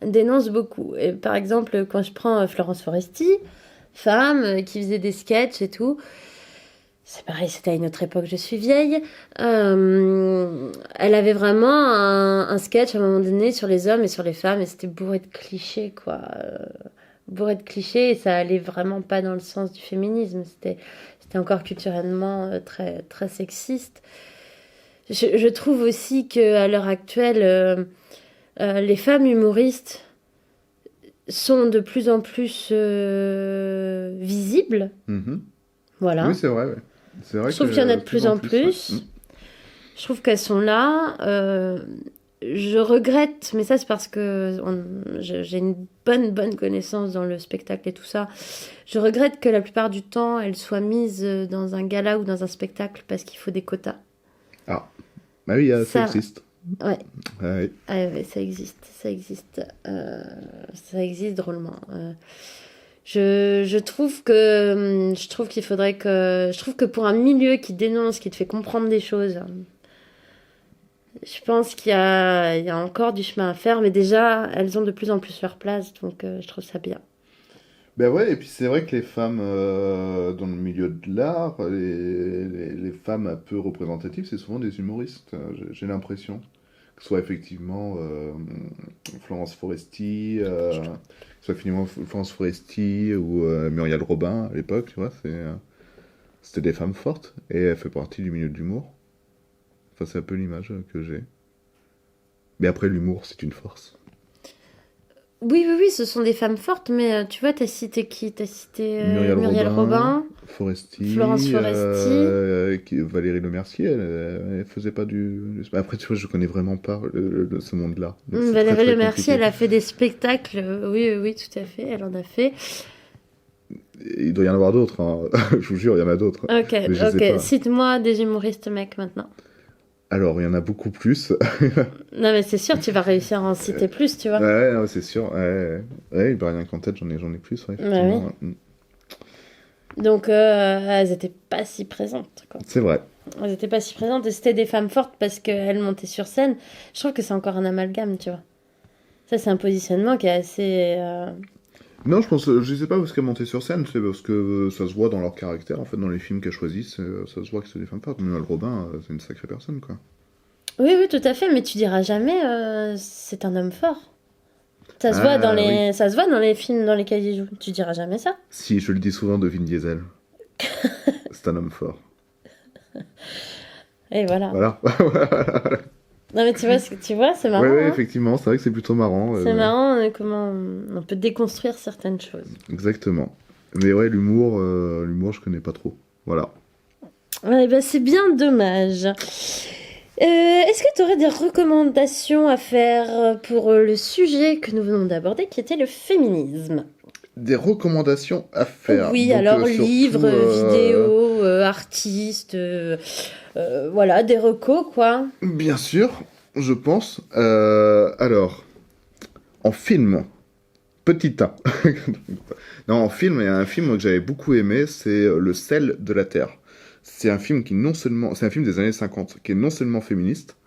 dénonce beaucoup. Et par exemple, quand je prends Florence Foresti, femme qui faisait des sketchs et tout... C'est pareil, c'était à une autre époque, je suis vieille. Elle avait vraiment un sketch à un moment donné sur les hommes et sur les femmes, et c'était bourré de clichés, quoi. Bourré de clichés, et ça allait vraiment pas dans le sens du féminisme. C'était encore culturellement très, très sexiste. Je trouve aussi qu'à l'heure actuelle, les femmes humoristes sont de plus en plus visibles. Mm-hmm. Voilà. Oui, c'est vrai, ouais. Je trouve qu'il y en a de plus en plus. Ouais. Je trouve qu'elles sont là. Je regrette, mais ça c'est parce que j'ai une bonne connaissance dans le spectacle et tout ça. Je regrette que la plupart du temps, elles soient mises dans un gala ou dans un spectacle parce qu'il faut des quotas. Ah, bah oui, ça existe. Ouais. Ouais. Ouais, ça existe. Ça existe drôlement. Je trouve qu'il faudrait que... Je trouve que pour un milieu qui dénonce, qui te fait comprendre des choses, je pense qu'il y a encore du chemin à faire, mais déjà, elles ont de plus en plus leur place, donc je trouve ça bien. Ben ouais, et puis c'est vrai que les femmes dans le milieu de l'art, les femmes un peu représentatives, c'est souvent des humoristes, j'ai l'impression. Que ce soit effectivement Florence Foresti, Florence Foresti ou Muriel Robin à l'époque, tu vois, c'était des femmes fortes et elle fait partie du milieu de l'humour. Enfin, c'est un peu l'image que j'ai. Mais après, l'humour, c'est une force. Oui, ce sont des femmes fortes, mais tu vois, t'as cité qui? T'as cité Muriel Robin, Foresti, Florence Foresti, Valérie Lemercier, elle faisait pas du... Après, tu vois, je connais vraiment pas ce monde-là. Valérie Lemercier, elle a fait des spectacles, oui, tout à fait, elle en a fait. Il doit y en avoir d'autres, hein. Je vous jure, il y en a d'autres. Ok, cite-moi des humoristes mecs maintenant. Alors, il y en a beaucoup plus. Non, mais c'est sûr, tu vas réussir à en citer plus, tu vois. Ouais, c'est sûr. Ouais, rien qu'en tête, j'en ai plus, ouais, effectivement. Oui. Donc, elles étaient pas si présentes, quoi. C'est vrai. Elles étaient pas si présentes, et c'était des femmes fortes parce qu'elles montaient sur scène. Je trouve que c'est encore un amalgame, tu vois. Ça, c'est un positionnement qui est assez... Non, je sais pas parce qu'elles montaient sur scène, c'est parce que ça se voit dans leur caractère, en fait, dans les films qu'elles choisissent, ça se voit que c'est des femmes fortes. Manuel Robin, c'est une sacrée personne, quoi. Oui, tout à fait, mais tu diras jamais c'est un homme fort. Ça se voit dans oui. ça se voit dans les films dans lesquels il joue. Tu diras jamais ça. Si, je le dis souvent de Vin Diesel. C'est un homme fort. Et voilà. Voilà. Non mais tu vois, c'est marrant. Ouais, Hein. effectivement, c'est vrai que c'est plutôt marrant. C'est marrant comment on peut déconstruire certaines choses. Exactement. Mais ouais, l'humour, je connais pas trop. Voilà. Ouais, bah, c'est bien dommage. Est-ce que tu aurais des recommandations à faire pour le sujet que nous venons d'aborder, qui était le féminisme? Des recommandations à faire. Oui, Donc, alors surtout, livres, vidéos, artistes, voilà, des recos, quoi. Bien sûr, je pense. Alors, en film, petit A. Non, en film, il y a un film que j'avais beaucoup aimé, c'est Le sel de la terre. C'est un film c'est un film des années 50, qui est non seulement féministe,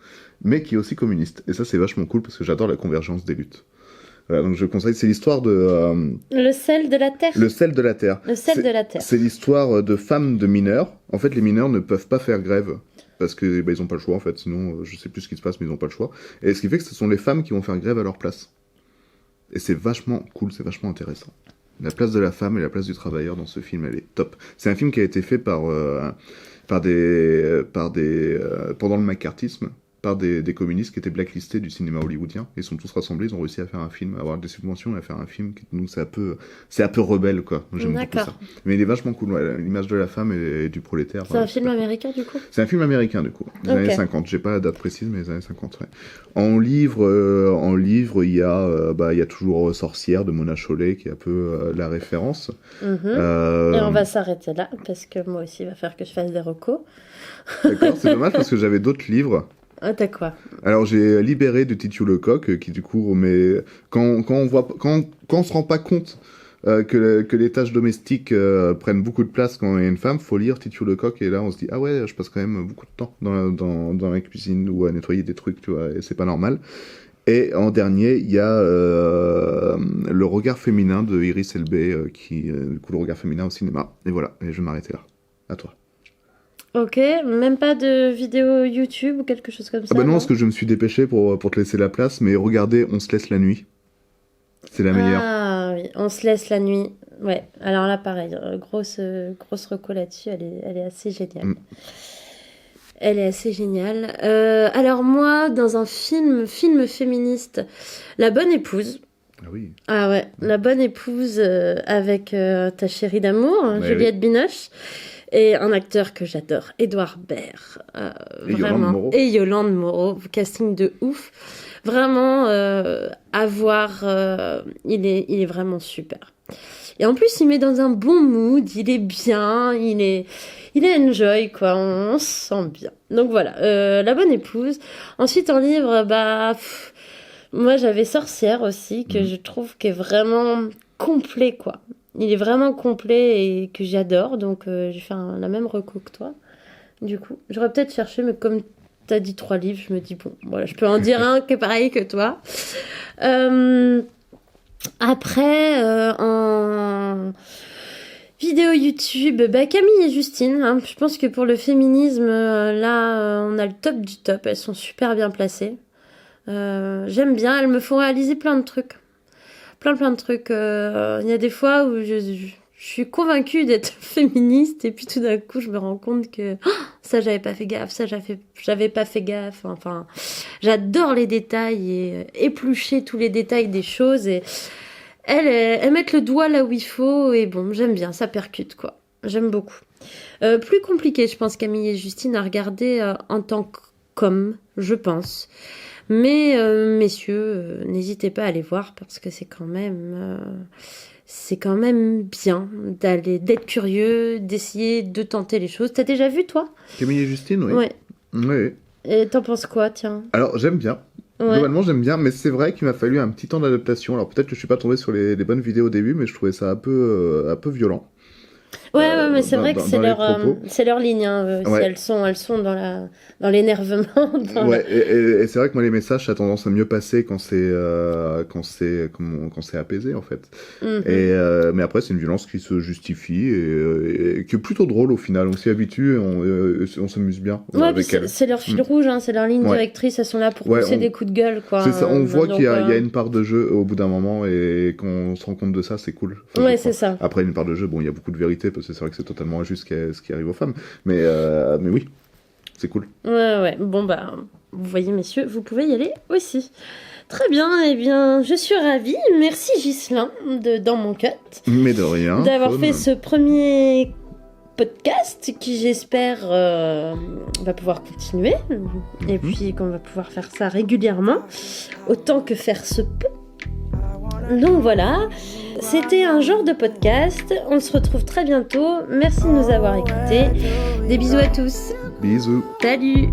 mais qui est aussi communiste. Et ça, c'est vachement cool parce que j'adore la convergence des luttes. Voilà, donc je conseille, c'est l'histoire de... Le sel de la terre. Le sel de la terre. Le sel de la terre. C'est l'histoire de femmes de mineurs. En fait, les mineurs ne peuvent pas faire grève parce que ils ont pas le choix en fait. Sinon, je sais plus ce qui se passe, mais ils ont pas le choix. Et ce qui fait que ce sont les femmes qui vont faire grève à leur place. Et c'est vachement cool, c'est vachement intéressant. La place de la femme et la place du travailleur dans ce film, elle est top. C'est un film qui a été fait pendant le macartisme, par des communistes qui étaient blacklistés du cinéma hollywoodien. Ils sont tous rassemblés, ils ont réussi à faire un film, à avoir des subventions et à faire un film. Donc c'est un peu rebelle, quoi. J'aime beaucoup ça. Mais il est vachement cool, ouais, l'image de la femme et du prolétaire. C'est un film américain, du coup? C'est un film américain, du coup. Des années 50. J'ai pas la date précise, mais les années 50, ouais. En livre, il y a toujours Sorcière de Mona Chollet, qui est un peu la référence. Et on va s'arrêter là, parce que moi aussi, il va falloir que je fasse des recos. D'accord, c'est dommage parce que j'avais d'autres livres. Ah, t'as quoi? Alors j'ai Libéré de Titu Lecoq, qui du coup, mais quand on se rend pas compte que les tâches domestiques prennent beaucoup de place quand il y a une femme, faut lire Titu Lecoq et là on se dit ah ouais, je passe quand même beaucoup de temps dans la cuisine ou à nettoyer des trucs, tu vois, et c'est pas normal. Et en dernier, il y a Le regard féminin de Iris Elbé, du coup le regard féminin au cinéma. Et voilà, et je vais m'arrêter là. À toi. Ok, même pas de vidéo YouTube ou quelque chose comme ça? Ah bah non, parce que je me suis dépêché pour te laisser la place, mais regardez On se laisse la nuit. C'est la meilleure. Ah oui, On se laisse la nuit. Ouais, alors là pareil, grosse reco là-dessus, elle est assez géniale. Elle est assez géniale. Alors moi, dans un film féministe, La Bonne Épouse. Ah oui. Ah ouais, La Bonne Épouse avec ta chérie d'amour, Ouais, Juliette Binoche. Et un acteur que j'adore, Édouard Baird. Et Vraiment. Yolande Moreau. Et Yolande Moreau, casting de ouf. Vraiment, à voir, il est vraiment super. Et en plus, il met dans un bon mood, il est bien, il est enjoy, quoi, on se sent bien. Donc voilà, La Bonne Épouse. Ensuite, en livre, moi j'avais Sorcière aussi, que je trouve qu'est vraiment complet, quoi. Il est vraiment complet et que j'adore, donc j'ai fait la même reco que toi. Du coup, j'aurais peut-être cherché, mais comme t'as dit 3 livres, je me dis, bon, voilà, je peux en dire un qui est pareil que toi. Après, en vidéo YouTube, Camille et Justine, hein, je pense que pour le féminisme, là, on a le top du top, elles sont super bien placées. J'aime bien, elles me font réaliser plein de trucs. Plein de trucs. Il y a des fois où je suis convaincue d'être féministe et puis tout d'un coup je me rends compte que ça j'avais pas fait gaffe, ça j'avais pas fait gaffe. Enfin, j'adore les détails et éplucher tous les détails des choses et elles mettent le doigt là où il faut et bon, j'aime bien, ça percute quoi. J'aime beaucoup. Plus compliqué, je pense, Camille et Justine à regarder en tant qu'homme, je pense. Mais messieurs, n'hésitez pas à aller voir parce que c'est quand même bien d'être curieux, d'essayer de tenter les choses. T'as déjà vu, toi? Camille et Justine, oui. Ouais. Oui. Et t'en penses quoi, tiens? Alors, j'aime bien. Ouais. Globalement, j'aime bien, mais c'est vrai qu'il m'a fallu un petit temps d'adaptation. Alors, peut-être que je suis pas tombé sur les bonnes vidéos au début, mais je trouvais ça un peu violent. Ouais, mais c'est vrai que propos. c'est leur ligne. Hein, Ouais. si elles sont dans l'énervement. Ouais, et c'est vrai que moi les messages, ça a tendance à mieux passer quand c'est apaisé en fait. Mais après c'est une violence qui se justifie et qui est plutôt drôle au final. On s'y habitue et on s'amuse bien avec elle. C'est leur fil rouge, hein, c'est leur ligne directrice. Elles sont là pour pousser des coups de gueule, quoi. C'est ça. On voit donc, qu'il y a une part de jeu au bout d'un moment et qu'on se rend compte de ça, c'est cool. Ouais, c'est ça. Après une part de jeu, bon, il y a beaucoup de vérité parce que c'est vrai que c'est totalement injuste ce qui arrive aux femmes. Mais oui. C'est cool. Ouais. Bon, vous voyez, messieurs, vous pouvez y aller aussi. Très bien, eh bien, je suis ravie. Merci, Ghislain, Dans Mon Cut. Mais de rien. D'avoir fait ce premier podcast qui, j'espère, va pouvoir continuer. Et puis qu'on va pouvoir faire ça régulièrement, autant que faire se peut. Donc voilà, c'était un genre de podcast. On se retrouve très bientôt. Merci de nous avoir écoutés. Des bisous à tous. Bisous. Salut.